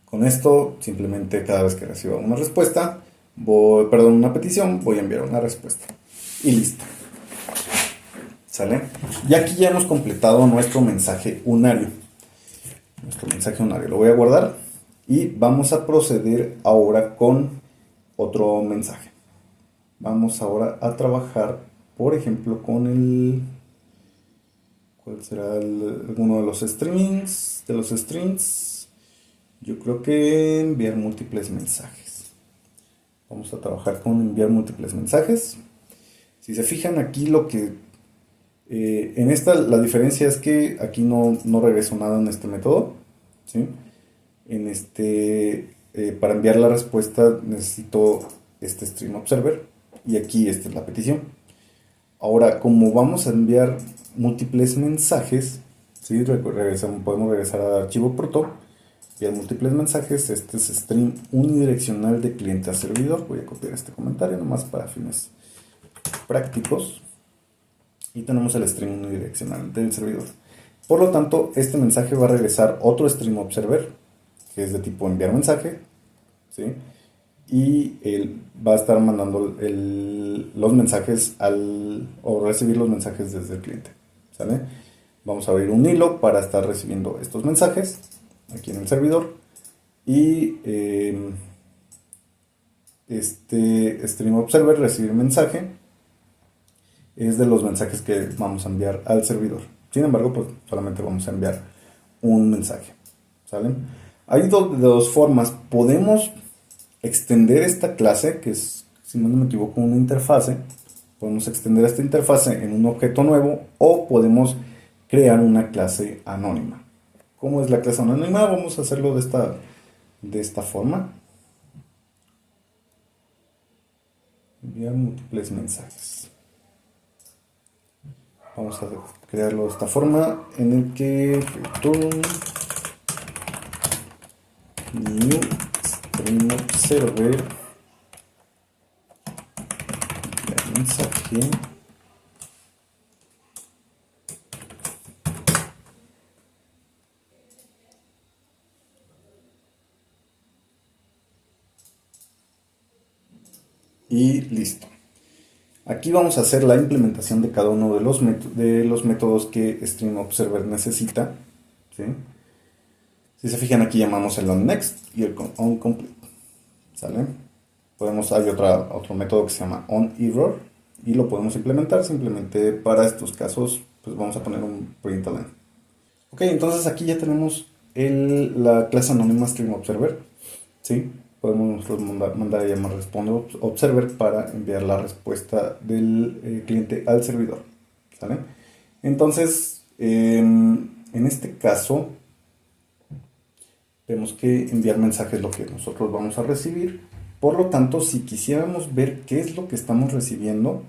Con esto, simplemente cada vez que reciba una respuesta, una petición, voy a enviar una respuesta. Y listo. ¿Sale? Y aquí ya hemos completado nuestro mensaje unario. Lo voy a guardar y vamos a proceder ahora con otro mensaje. Vamos ahora a trabajar, por ejemplo, con ¿cuál será alguno de los streamings? De los strings. Yo creo que enviar múltiples mensajes. Vamos a trabajar con enviar múltiples mensajes. Si se fijan aquí en esta la diferencia es que aquí no regreso nada en este método, ¿sí? Para enviar la respuesta necesito este stream observer y aquí esta es la petición. Ahora, como vamos a enviar múltiples mensajes, ¿sí? Podemos regresar al archivo proto, enviar múltiples mensajes. Este es stream unidireccional de cliente a servidor. Voy a copiar este comentario nomás para fines prácticos. Y tenemos el stream unidireccional del servidor. Por lo tanto, este mensaje va a regresar otro stream observer, que es de tipo enviar mensaje, ¿sí? Y él va a estar mandando los mensajes o recibir los mensajes desde el cliente, ¿sale? Vamos a abrir un hilo para estar recibiendo estos mensajes aquí en el servidor. Y este stream observer recibir mensaje es de los mensajes que vamos a enviar al servidor. Sin embargo, pues solamente vamos a enviar un mensaje, ¿sale? Hay dos formas. Podemos extender esta clase, que es, si no me equivoco, una interfase. Podemos extender esta interfase en un objeto nuevo o podemos crear una clase anónima. ¿Cómo es la clase anónima? Vamos a hacerlo de esta forma. Enviar múltiples mensajes. Vamos a crearlo de esta forma, en el que return new stream observer mensaje y listo. Aquí vamos a hacer la implementación de cada uno de los métodos que Stream Observer necesita, ¿sí? Si se fijan, aquí llamamos el onNext y el onComplete, ¿sale? Hay otro método que se llama onError y lo podemos implementar. Simplemente para estos casos pues vamos a poner un println. Ok, entonces aquí ya tenemos la clase anónima Stream Observer, ¿sí? Podemos mandar a llamar responseObserver para enviar la respuesta del cliente al servidor, ¿sale? Entonces, en este caso, vemos que enviar mensajes es lo que nosotros vamos a recibir. Por lo tanto, si quisiéramos ver qué es lo que estamos recibiendo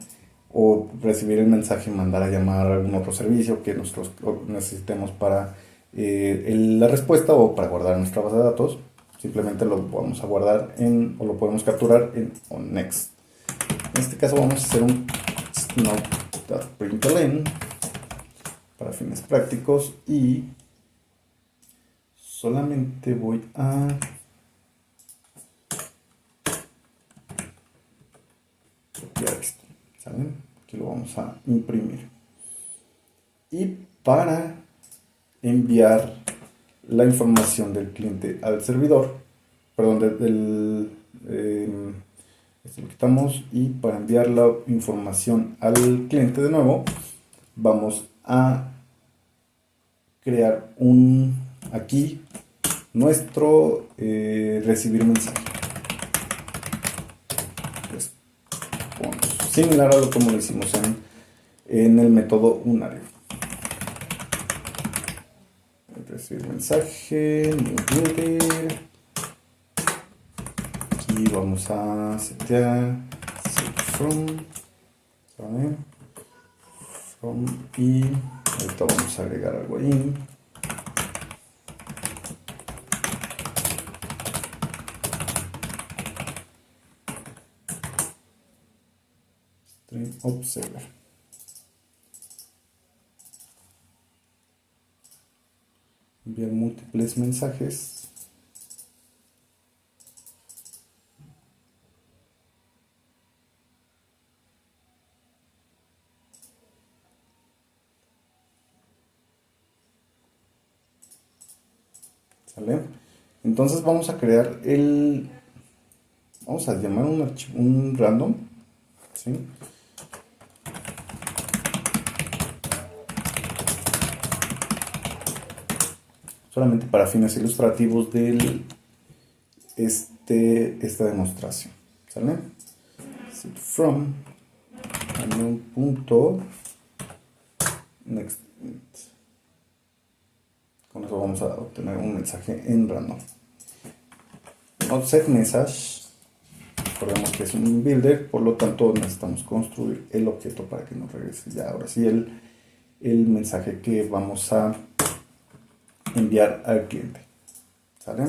o recibir el mensaje, mandar a llamar a algún otro servicio que nosotros necesitemos para la respuesta o para guardar en nuestra base de datos, simplemente lo vamos a guardar o lo podemos capturar en onNext. En este caso vamos a hacer un snow.println para fines prácticos y solamente voy a copiar esto, ¿saben? Aquí lo vamos a imprimir. Y para enviar la información del cliente al servidor, perdón, esto lo quitamos, y para enviar la información al cliente de nuevo, vamos a crear aquí nuestro recibir mensaje. similar a lo como lo hicimos en el método unario. Recibir mensaje, new builder. Aquí vamos a setear set from, ¿saben? From, y ahorita vamos a agregar algo ahí. Stream observer. Enviar múltiples mensajes. ¿Sale? Entonces vamos a crear vamos a llamar un archivo, un random, ¿sí? Solamente para fines ilustrativos de esta demostración, ¿sale? Set from punto next. Con eso vamos a obtener un mensaje en random. Offset message, recordemos que es un builder, por lo tanto necesitamos construir el objeto para que nos regrese ya ahora sí el mensaje que vamos a enviar al cliente, ¿sale?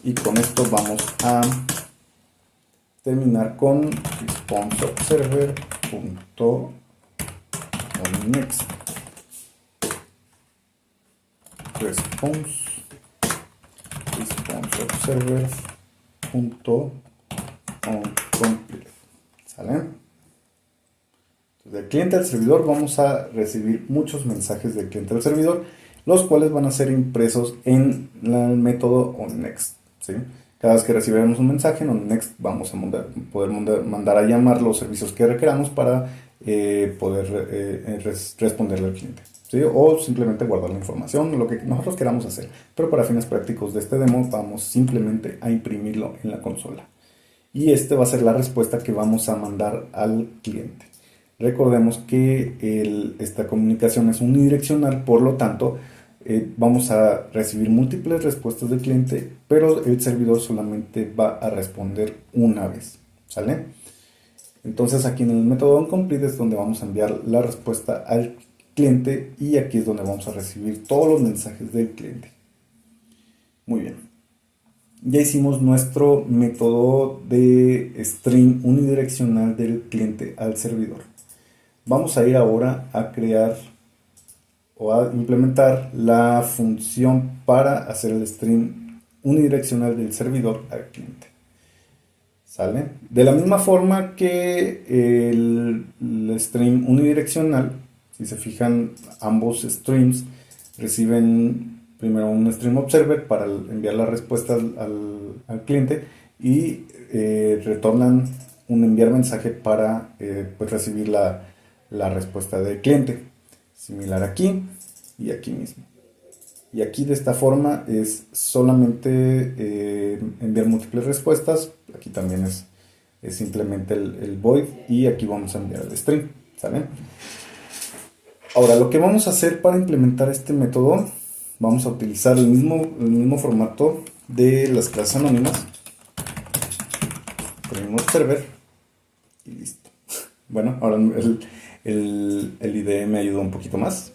Y con esto vamos a terminar con response observer punto next response observer punto complete, ¿sale? Entonces, del cliente al servidor vamos a recibir muchos mensajes del cliente al servidor, los cuales van a ser impresos en el método onNext, ¿sí? Cada vez que recibamos un mensaje en onNext vamos a poder mandar a llamar los servicios que requeramos para poder responderle al cliente, ¿sí? O simplemente guardar la información, lo que nosotros queramos hacer. Pero para fines prácticos de este demo vamos simplemente a imprimirlo en la consola. Y este va a ser la respuesta que vamos a mandar al cliente. Recordemos que esta comunicación es unidireccional, por lo tanto vamos a recibir múltiples respuestas del cliente, pero el servidor solamente va a responder una vez, ¿sale? Entonces aquí en el método onComplete es donde vamos a enviar la respuesta al cliente y aquí es donde vamos a recibir todos los mensajes del cliente. Muy bien. Ya hicimos nuestro método de stream unidireccional del cliente al servidor. Vamos a ir ahora a crear o a implementar la función para hacer el stream unidireccional del servidor al cliente. ¿Sale? De la misma forma que el stream unidireccional, si se fijan, ambos streams reciben primero un stream observer para enviar la respuesta al cliente y retornan un enviar mensaje para pues recibir la respuesta del cliente. Similar aquí y aquí mismo. Y aquí de esta forma es solamente enviar múltiples respuestas. Aquí también es simplemente el void y aquí vamos a enviar el string, ¿sale? Ahora lo que vamos a hacer para implementar este método, vamos a utilizar el mismo formato de las clases anónimas. Ponemos server y listo. Bueno, ahora el IDE me ayudó un poquito más.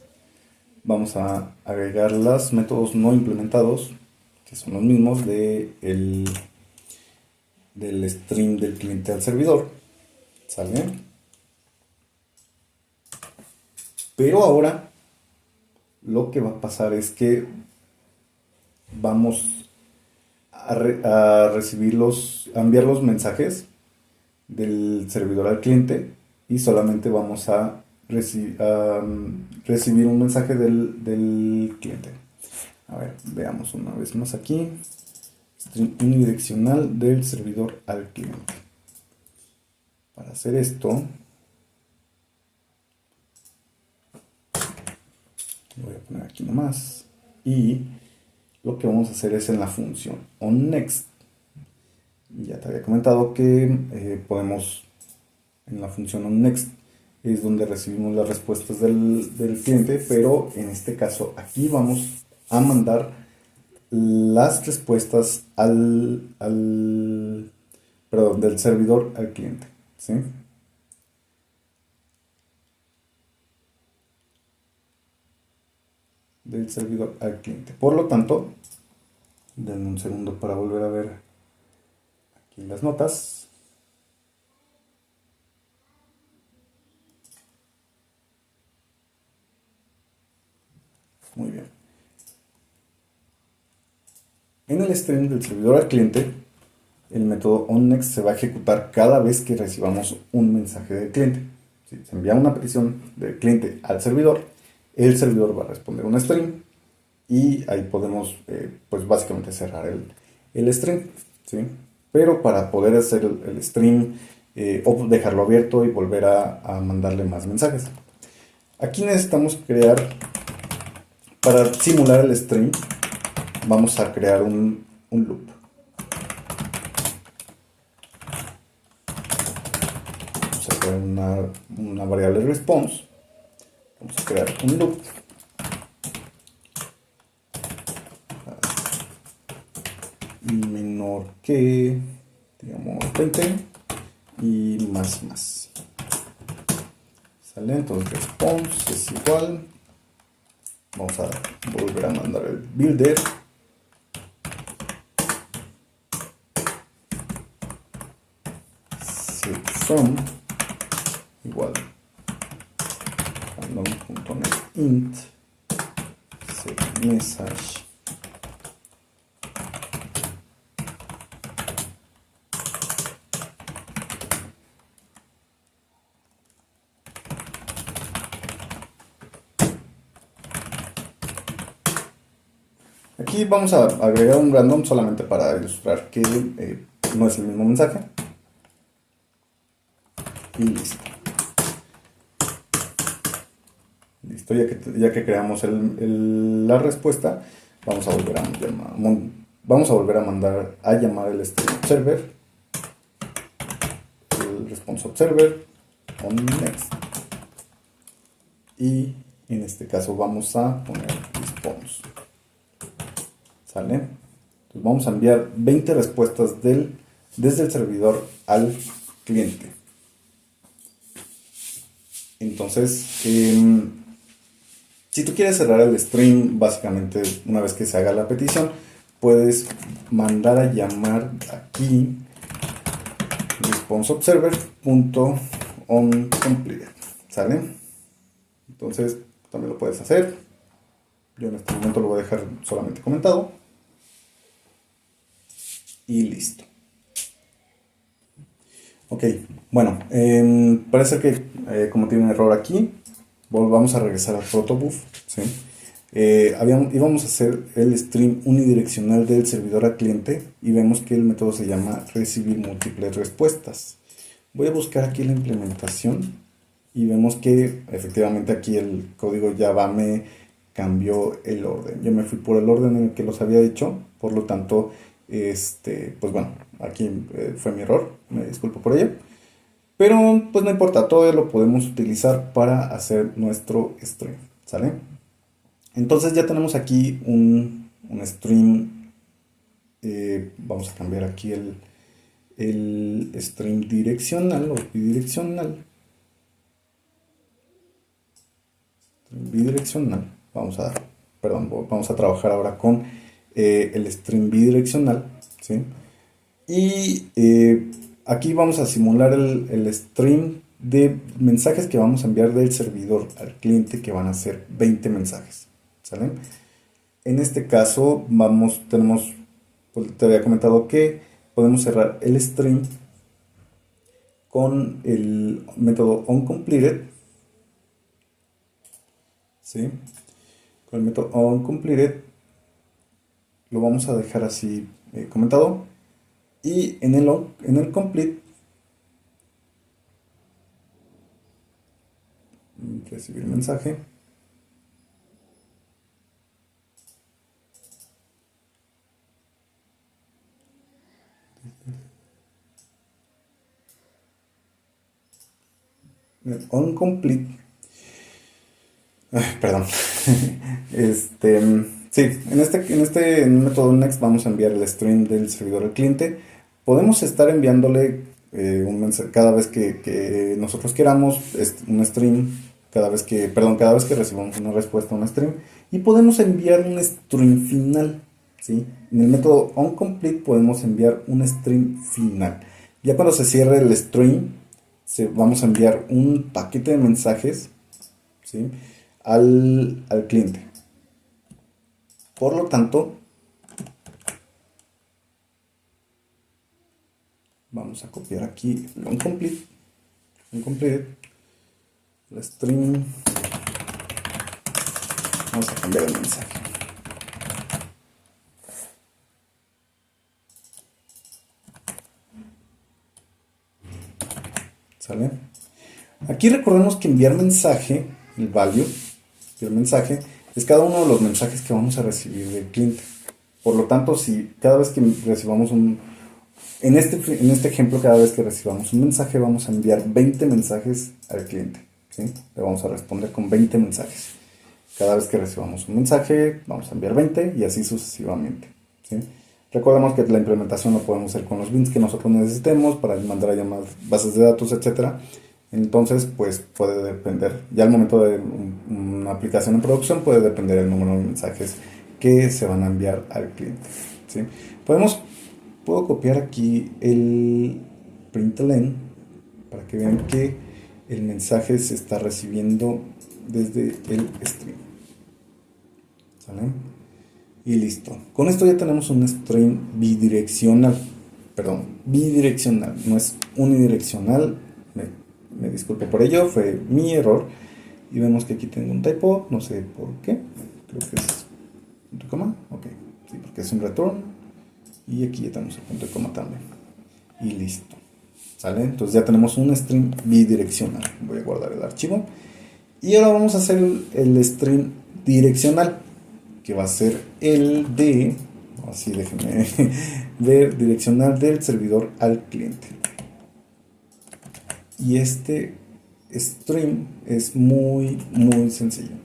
Vamos a agregar los métodos no implementados, que son los mismos del stream del cliente al servidor, ¿sale? Pero ahora lo que va a pasar es que vamos a enviar los mensajes del servidor al cliente y solamente vamos a recibir un mensaje del cliente. A ver, veamos una vez más aquí. Stream unidireccional del servidor al cliente. Para hacer esto, lo voy a poner aquí nomás. Y lo que vamos a hacer es en la función onNext. Ya te había comentado que podemos en la función onNext es donde recibimos las respuestas del cliente, pero en este caso aquí vamos a mandar las respuestas perdón, del servidor al cliente, ¿sí? Del servidor al cliente. Por lo tanto, denme un segundo para volver a ver aquí las notas. Muy bien. En el stream del servidor al cliente, el método onNext se va a ejecutar cada vez que recibamos un mensaje del cliente. Si se envía una petición del cliente al servidor, el servidor va a responder un stream y ahí podemos, pues básicamente cerrar el stream, ¿sí? Pero para poder hacer el stream o dejarlo abierto y volver a mandarle más mensajes. Aquí necesitamos crear, para simular el stream, vamos a crear un loop. Vamos a crear una variable response. Vamos a crear un loop. Menor que, digamos, 20 y más. ¿Sale? Entonces response es igual. Vamos a volver a mandar el builder. Set from igual random.net set message Aquí vamos a agregar un random solamente para ilustrar que no es el mismo mensaje. Y listo. Listo, ya que creamos la respuesta, vamos a volver a mandar a llamar el stream observer, el response observer, on next. Y en este caso vamos a poner response. ¿Sale? Entonces vamos a enviar 20 respuestas desde el servidor al cliente. Entonces, si tú quieres cerrar el stream, básicamente una vez que se haga la petición, puedes mandar a llamar aquí responseObserver.onCompleted. ¿Sale? Entonces, también lo puedes hacer. Yo en este momento lo voy a dejar solamente comentado. Y listo. Ok, bueno, parece que como tiene un error aquí, vamos a regresar al protobuf, ¿sí? Íbamos a hacer el stream unidireccional del servidor al cliente y vemos que el método se llama recibir múltiples respuestas. Voy a buscar aquí la implementación y vemos que efectivamente aquí el código Java me cambió el orden. Yo me fui por el orden en el que los había hecho, por lo tanto, pues bueno, aquí fue mi error, me disculpo por ello. Pero pues no importa, todavía lo podemos utilizar para hacer nuestro stream, ¿sale? Entonces ya tenemos aquí un stream. Vamos a cambiar aquí el stream direccional o bidireccional. Bidireccional. Vamos a trabajar ahora con el stream bidireccional, ¿sí? Y aquí vamos a simular el stream de mensajes que vamos a enviar del servidor al cliente, que van a ser 20 mensajes, ¿sale? En este caso pues, te había comentado que podemos cerrar el stream con el método onCompleted, ¿sí? Con el método onCompleted lo vamos a dejar así comentado. Y en el complete, recibir mensaje. onComplete. Perdón. Sí, en el método next vamos a enviar el string del servidor al cliente. Podemos estar enviándole un mensaje cada vez que nosotros queramos, un string, cada vez que recibamos una respuesta a un string, y podemos enviar un string final, ¿sí? En el método onComplete podemos enviar un string final. Ya cuando se cierre el string, vamos a enviar un paquete de mensajes, ¿sí?, al cliente. Por lo tanto, vamos a copiar aquí el onComplete, el string, vamos a cambiar el mensaje. ¿Sale? Aquí recordemos que enviar mensaje, el value, el mensaje, es cada uno de los mensajes que vamos a recibir del cliente. Por lo tanto, si cada vez que recibamos en este ejemplo, cada vez que recibamos un mensaje, vamos a enviar 20 mensajes al cliente, ¿sí? Le vamos a responder con 20 mensajes. Cada vez que recibamos un mensaje, vamos a enviar 20 y así sucesivamente, ¿sí? Recordemos que la implementación lo podemos hacer con los bins que nosotros necesitemos para mandar a llamar bases de datos, etcétera. Entonces, pues puede depender, ya al momento de una aplicación en producción, puede depender el número de mensajes que se van a enviar al cliente, ¿sí? Puedo copiar aquí el println para que vean que el mensaje se está recibiendo desde el string. ¿Sale? Y listo. Con esto ya tenemos un string bidireccional. Perdón, bidireccional, no es unidireccional. Me disculpo por ello, fue mi error. Y vemos que aquí tengo un typo, no sé por qué. Creo que es punto y coma. Ok, sí, porque es un return. Y aquí ya tenemos el punto y coma también. Y listo. ¿Sale? Entonces ya tenemos un string bidireccional. Voy a guardar el archivo. Y ahora vamos a hacer el string direccional, que va a ser el de, así déjenme ver, direccional del servidor al cliente. Y este string es muy sencillo.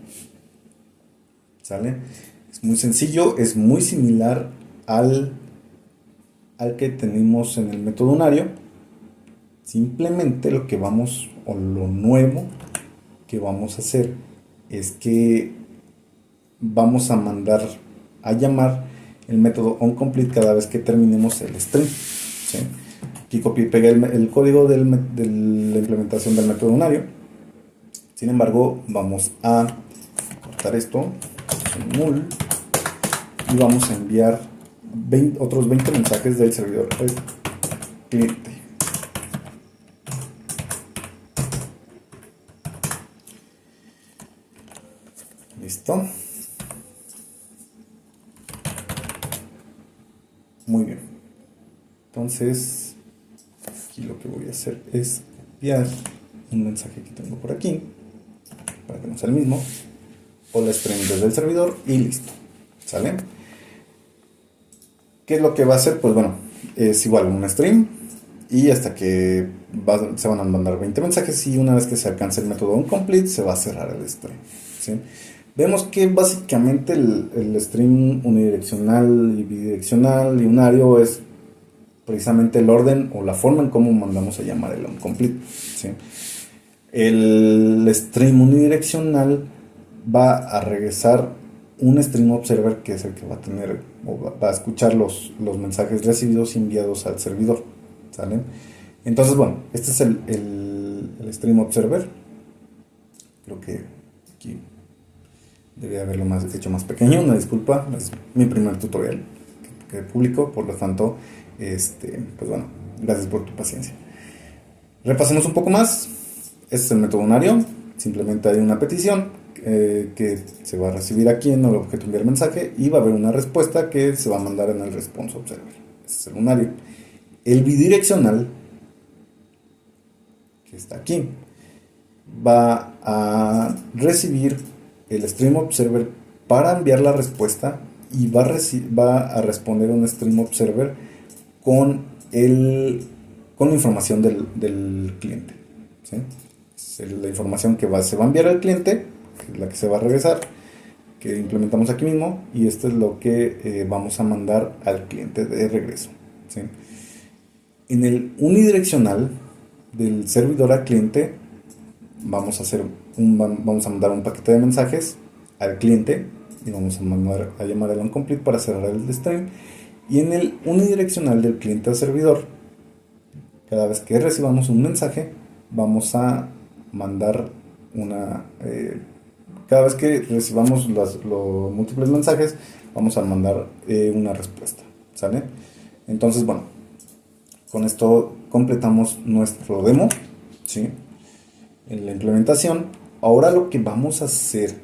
¿Sale? Es muy sencillo, es muy similar al que tenemos en el método unario. Simplemente lo nuevo que vamos a hacer es que vamos a mandar a llamar el método onComplete cada vez que terminemos el string, ¿sí? Aquí copié y pegué el código de la implementación del método unario. Sin embargo, vamos a cortar esto en null y vamos a enviar otros 20 mensajes del servidor al cliente. ¿Listo? Muy bien. Entonces, aquí lo que voy a hacer es copiar un mensaje que tengo por aquí, para que no sea el mismo, o la string desde el servidor y listo. ¿Sale? ¿Qué es lo que va a hacer? Pues bueno, es igual un string y hasta que se van a mandar 20 mensajes y una vez que se alcance el método onComplete se va a cerrar el string, ¿sí? Vemos que básicamente el string unidireccional y bidireccional y unario es precisamente el orden o la forma en cómo mandamos a llamar el onComplete, ¿sí? El string unidireccional va a regresar un stream observer, que es el que va a tener o va a escuchar los mensajes recibidos y enviados al servidor, ¿sale? Entonces, bueno, este es el stream observer. Creo que aquí debería haberlo hecho más pequeño, una disculpa, es mi primer tutorial que publico, por lo tanto, pues bueno, gracias por tu paciencia. Repasemos un poco más. Este es el método unario. Simplemente hay una petición que se va a recibir aquí en el objeto enviar mensaje y va a haber una respuesta que se va a mandar en el response observer. Este es el unario. El bidireccional, que está aquí, va a recibir el stream observer para enviar la respuesta y va a responder un stream observer con la información del cliente, ¿sí? Es la información que se va a enviar al cliente, que es la que se va a regresar, que implementamos aquí mismo, y esto es lo que vamos a mandar al cliente de regreso, ¿sí? En el unidireccional del servidor al cliente vamos a mandar un paquete de mensajes al cliente y vamos a mandar a llamar al onComplete para cerrar el stream. Y en el unidireccional del cliente al servidor, cada vez que recibamos un mensaje, vamos a mandar cada vez que recibamos los múltiples mensajes, vamos a mandar una respuesta, ¿sale? Entonces, bueno, con esto completamos nuestro demo, ¿sí? En la implementación. Ahora lo que vamos a hacer,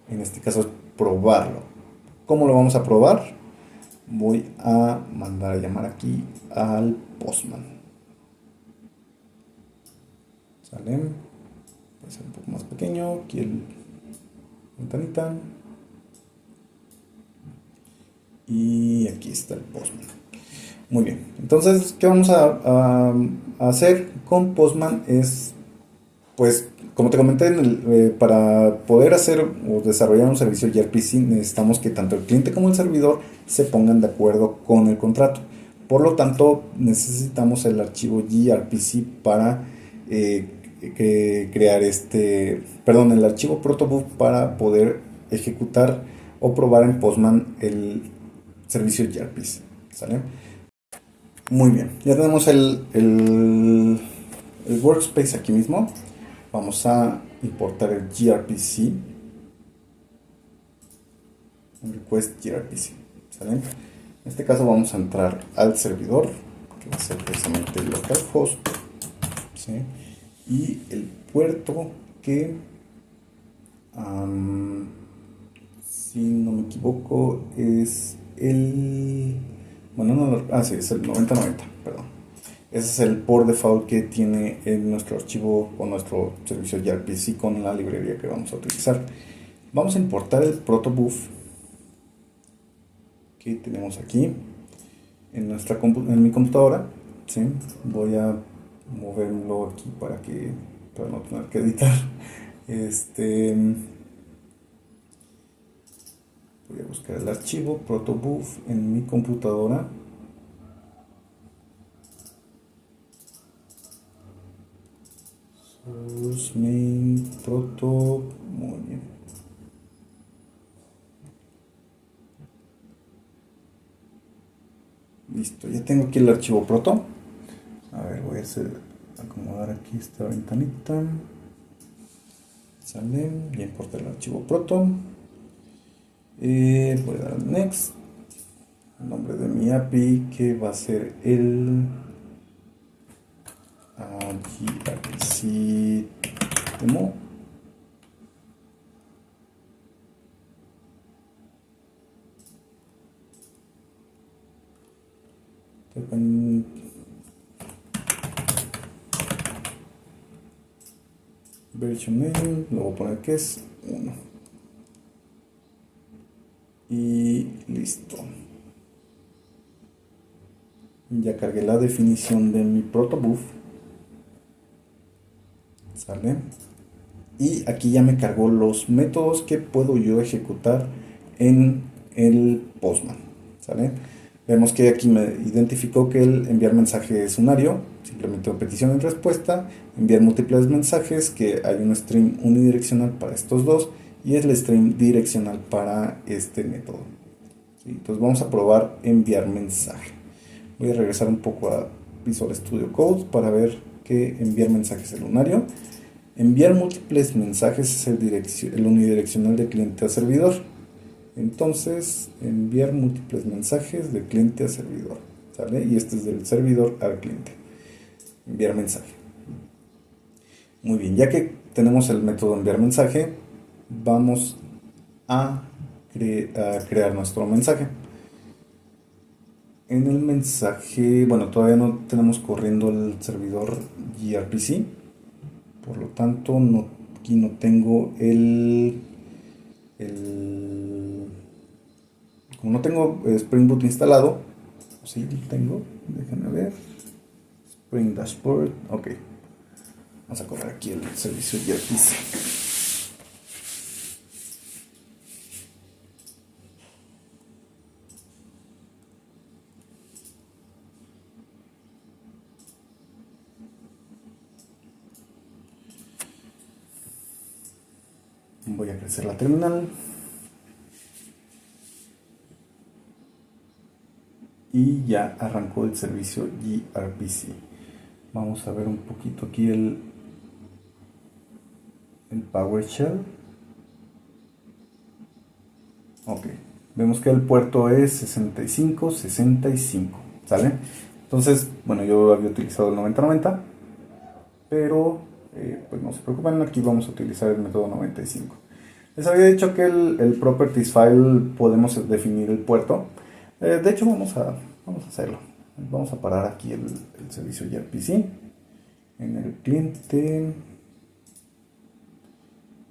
en este caso, es probarlo. ¿Cómo lo vamos a probar? Voy a mandar a llamar aquí al Postman. ¿Sale? Puede ser un poco más pequeño. Aquí el ventanita. Y aquí está el Postman. Muy bien. Entonces, ¿qué vamos a hacer con Postman? Es, pues, como te comenté, para poder hacer o desarrollar un servicio gRPC necesitamos que tanto el cliente como el servidor se pongan de acuerdo con el contrato. Por lo tanto, necesitamos el archivo gRPC para crear el archivo protobuf para poder ejecutar o probar en Postman el servicio gRPC. ¿Sale? Muy bien, ya tenemos el workspace aquí mismo. Vamos a importar el gRPC, un request gRPC, ¿sale? En este caso vamos a entrar al servidor, que va a ser precisamente el localhost, ¿sí? Y el puerto que, si no me equivoco, es el... Bueno, no, sí, es el 9090, perdón. Ese es el por default que tiene en nuestro archivo o nuestro servicio gRPC con la librería que vamos a utilizar. Vamos a importar el protobuf que tenemos aquí en mi computadora, ¿sí? Voy a moverlo aquí para no tener que editar. Voy a buscar el archivo protobuf en mi computadora. Main proto, muy bien. Listo, ya tengo aquí el archivo proto. A ver, voy a acomodar aquí esta ventanita. Sale, ya importé el archivo proto. Voy a dar al next. El nombre de mi API que va a ser el gRPC demo. Version name, lo voy a poner que es 1. Y listo. Ya cargué la definición de mi protobuf. ¿Sale? Y aquí ya me cargó los métodos que puedo yo ejecutar en el Postman. ¿Sale? Vemos que aquí me identificó que el enviar mensaje es unario, simplemente petición en respuesta, enviar múltiples mensajes, que hay un stream unidireccional para estos dos, y es el stream direccional para este método. ¿Sí? Entonces vamos a probar enviar mensaje. Voy a regresar un poco a Visual Studio Code para ver que enviar mensajes es el unario. Enviar múltiples mensajes es el unidireccional de cliente a servidor. Entonces, enviar múltiples mensajes de cliente a servidor, ¿sale? Y este es del servidor al cliente. Enviar mensaje. Muy bien, ya que tenemos el método enviar mensaje, vamos a crear nuestro mensaje. En el mensaje, bueno, todavía no tenemos corriendo el servidor gRPC, por lo tanto, aquí no tengo como no tengo Spring Boot instalado, sí lo tengo, déjenme ver, Spring Dashboard, ok. Vamos a correr aquí el servicio gRPC. Voy a crecer la terminal. Y ya arrancó el servicio gRPC. Vamos a ver un poquito aquí el PowerShell. Ok, vemos que el puerto es 6565, ¿sale? Entonces, bueno, yo había utilizado el 9090, pero pues no se preocupen, aquí vamos a utilizar el método 95. Les había dicho que el properties file podemos definir el puerto. De hecho, vamos a hacerlo. Vamos a parar aquí el servicio gRPC en el cliente.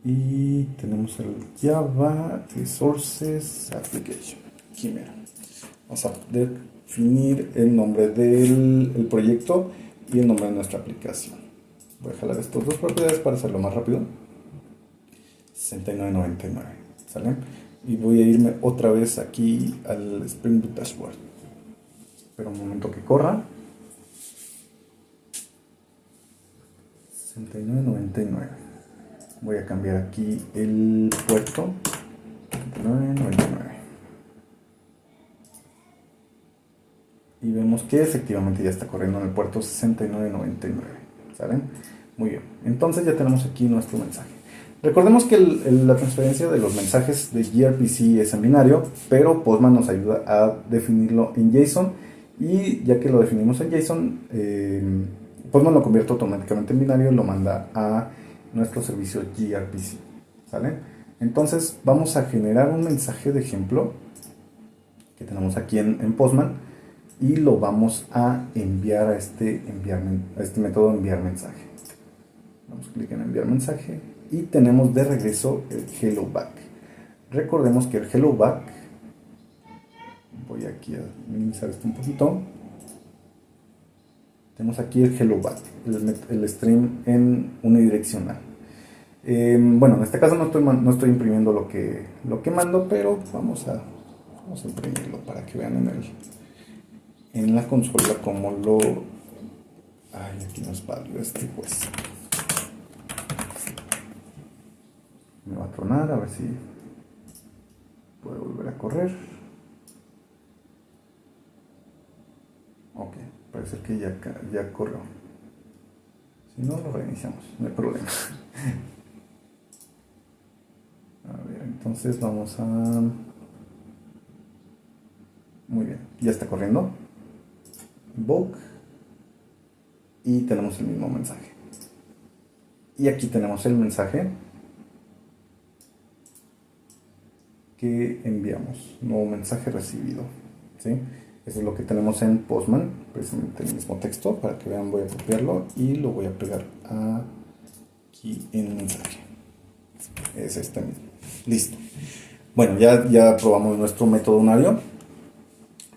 Y tenemos el Java Resources Application. Aquí mira. Vamos a definir el nombre del proyecto y el nombre de nuestra aplicación. Voy a jalar estas dos propiedades para hacerlo más rápido. 6999, ¿sale? Y voy a irme otra vez aquí al Spring Boot Dashboard. Espera un momento que corra. 6999. Voy a cambiar aquí el puerto. 6999. Y vemos que efectivamente ya está corriendo en el puerto 6999. ¿Sale? Muy bien. Entonces ya tenemos aquí nuestro mensaje. Recordemos que la transferencia de los mensajes de gRPC es en binario, pero Postman nos ayuda a definirlo en JSON, y ya que lo definimos en JSON, Postman lo convierte automáticamente en binario y lo manda a nuestro servicio gRPC, ¿sale? Entonces vamos a generar un mensaje de ejemplo que tenemos aquí en Postman y lo vamos a enviar a este método enviar mensaje. Damos clic en enviar mensaje y tenemos de regreso el hello back. Recordemos que el hello back, voy aquí a minimizar esto un poquito, tenemos aquí el hello back, el stream en unidireccional. Bueno, en este caso no estoy imprimiendo lo que mando, pero vamos a imprimirlo para que vean en la consola como lo... Ay, aquí no es válido pues. Me va a tronar, a ver si puede volver a correr. Ok, parece que ya corrió. Si no, lo reiniciamos, no hay problema. A ver, entonces vamos a... Muy bien, ya está corriendo. Invoke. Y tenemos el mismo mensaje. Y aquí tenemos el mensaje que enviamos. Nuevo mensaje recibido. ¿Sí? Eso es lo que tenemos en Postman, precisamente el mismo texto. Para que vean, voy a copiarlo y lo voy a pegar aquí en mensaje. Es este mismo. Listo. Bueno, ya probamos nuestro método unario.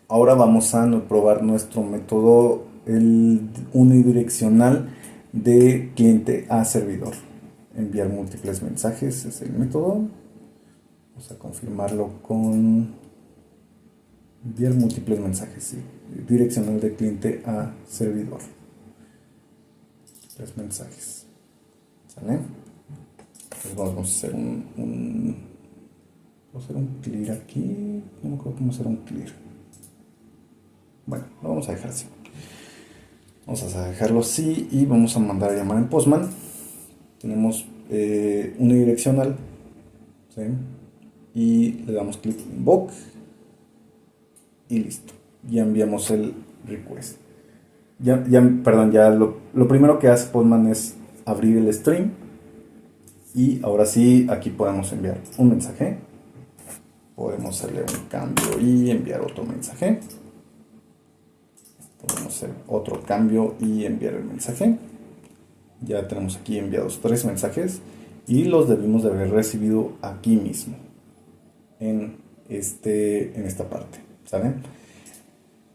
Ahora vamos a probar nuestro método unidireccional de cliente a servidor. Enviar múltiples mensajes es el método. Vamos a confirmarlo con enviar múltiples mensajes, sí. Direccional de cliente a servidor. 3 mensajes. ¿Sale? Entonces vamos a hacer un clear aquí. No me acuerdo cómo hacer un clear. Bueno, lo vamos a dejar así. Vamos a dejarlo así y vamos a mandar a llamar en Postman. Tenemos unidireccional, ¿sí? Y le damos clic en invoke y listo. Ya enviamos el request. Perdón, lo primero que hace Postman es abrir el stream y ahora sí aquí podemos enviar un mensaje. Podemos hacerle un cambio y enviar otro mensaje. Podemos hacer otro cambio y enviar el mensaje. Ya tenemos aquí enviados 3 mensajes y los debimos de haber recibido aquí mismo en esta parte, ¿saben?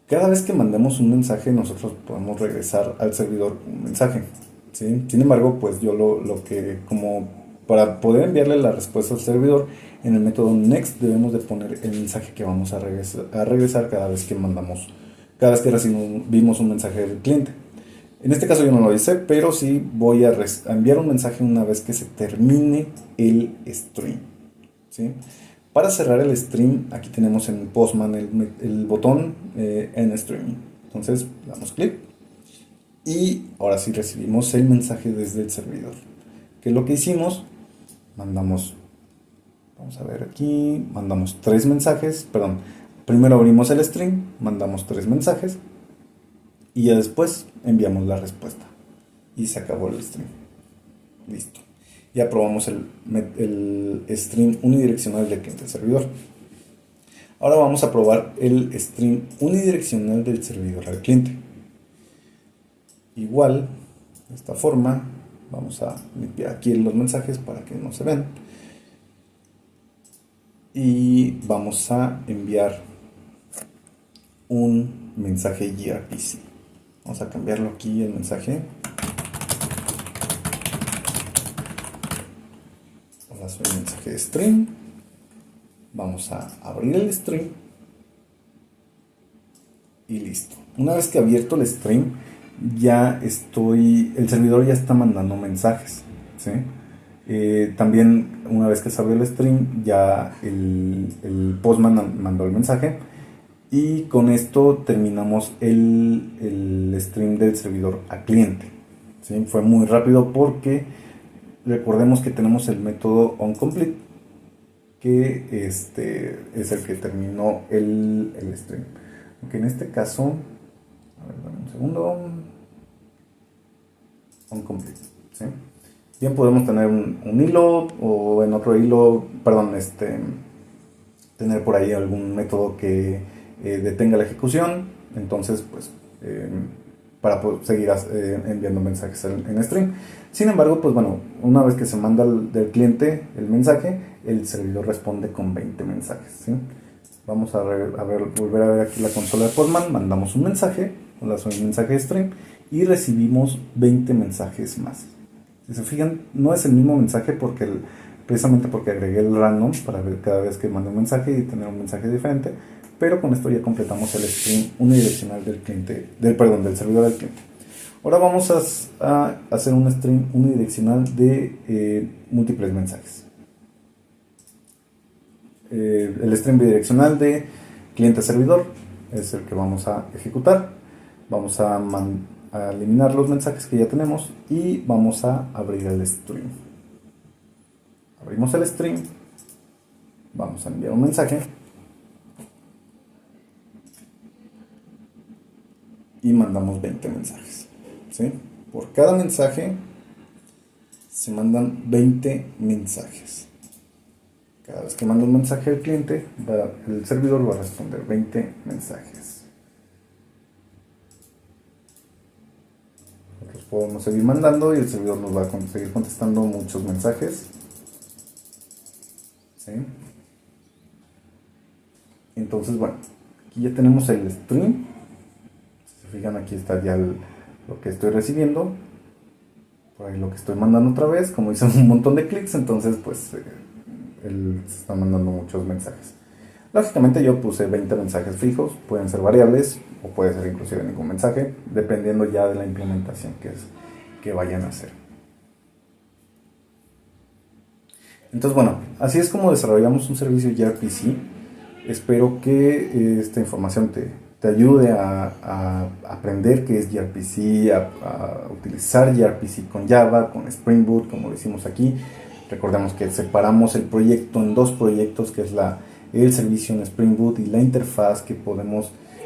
Cada vez que mandemos un mensaje nosotros podemos regresar al servidor un mensaje. ¿sí? Sin embargo, pues yo lo que, como para poder enviarle la respuesta al servidor, en el método next debemos de poner el mensaje que vamos a regresar cada vez que cada vez que recibimos un mensaje del cliente. En este caso yo no lo hice, pero sí voy a enviar un mensaje una vez que se termine el stream, ¿sí? Para cerrar el stream, aquí tenemos en Postman el botón en streaming. Entonces, damos clic y ahora sí recibimos el mensaje desde el servidor. ¿Qué es lo que hicimos? Mandamos, vamos a ver aquí, mandamos 3 mensajes, perdón. Primero abrimos el stream, mandamos 3 mensajes y ya después enviamos la respuesta. Y se acabó el stream. Listo. Ya probamos el stream unidireccional del cliente al servidor. Ahora vamos a probar el stream unidireccional del servidor al cliente. Igual, de esta forma, vamos a limpiar aquí los mensajes para que no se vean. Y vamos a enviar un mensaje gRPC. Vamos a cambiarlo aquí el mensaje. Ahora soy el mensaje de stream. Vamos a abrir el stream. Y listo. Una vez que abierto el stream, el servidor ya está mandando mensajes, ¿sí? También una vez que se abrió el stream, ya el Postman mandó el mensaje. Y con esto terminamos el stream del servidor a cliente, ¿sí? Fue muy rápido porque recordemos que tenemos el método onComplete, que es el que terminó el stream. Aunque en este caso, a ver, dame un segundo, onComplete, ¿sí? Bien, podemos tener un hilo o en otro hilo, perdón, tener por ahí algún método que detenga la ejecución. Entonces, pues, para poder seguir enviando mensajes en stream. Sin embargo, pues bueno, una vez que se manda del cliente el mensaje, el servidor responde con 20 mensajes, ¿sí? Vamos a volver a ver aquí la consola de Postman. Mandamos un mensaje, un mensaje de stream, y recibimos 20 mensajes más. Si se fijan, no es el mismo mensaje precisamente porque agregué el random para ver cada vez que mando un mensaje y tener un mensaje diferente, pero con esto ya completamos el stream unidireccional del servidor del cliente. Ahora vamos a hacer un stream unidireccional de múltiples mensajes. El stream bidireccional de cliente-servidor es el que vamos a ejecutar. Vamos a eliminar los mensajes que ya tenemos y vamos a abrir el stream. Abrimos el stream, vamos a enviar un mensaje y mandamos 20 mensajes, ¿sí? Por cada mensaje se mandan 20 mensajes. Cada vez que mando un mensaje al cliente, el servidor va a responder 20 mensajes. Nosotros podemos seguir mandando y el servidor nos va a seguir contestando muchos mensajes, ¿sí? Entonces, bueno, aquí ya tenemos el stream. Si se fijan, aquí está ya lo que estoy recibiendo. Por ahí lo que estoy mandando otra vez. Como hice un montón de clics, entonces pues se está mandando muchos mensajes. Lógicamente yo puse 20 mensajes fijos. Pueden ser variables o puede ser inclusive ningún mensaje, dependiendo ya de la implementación que vayan a hacer. Entonces, bueno, así es como desarrollamos un servicio gRPC. Espero que esta información te ayude a aprender qué es gRPC, a utilizar gRPC con Java, con Spring Boot, como lo hicimos aquí. Recordemos que separamos el proyecto en 2 proyectos, que es el servicio en Spring Boot y la interfaz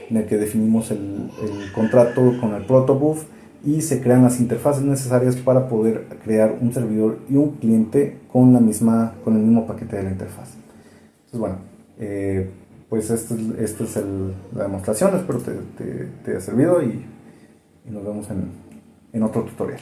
en el que definimos el contrato con el protobuf, y se crean las interfaces necesarias para poder crear un servidor y un cliente con el mismo paquete de la interfaz. Entonces, bueno, pues esta es la demostración. Espero te haya servido y nos vemos en otro tutorial.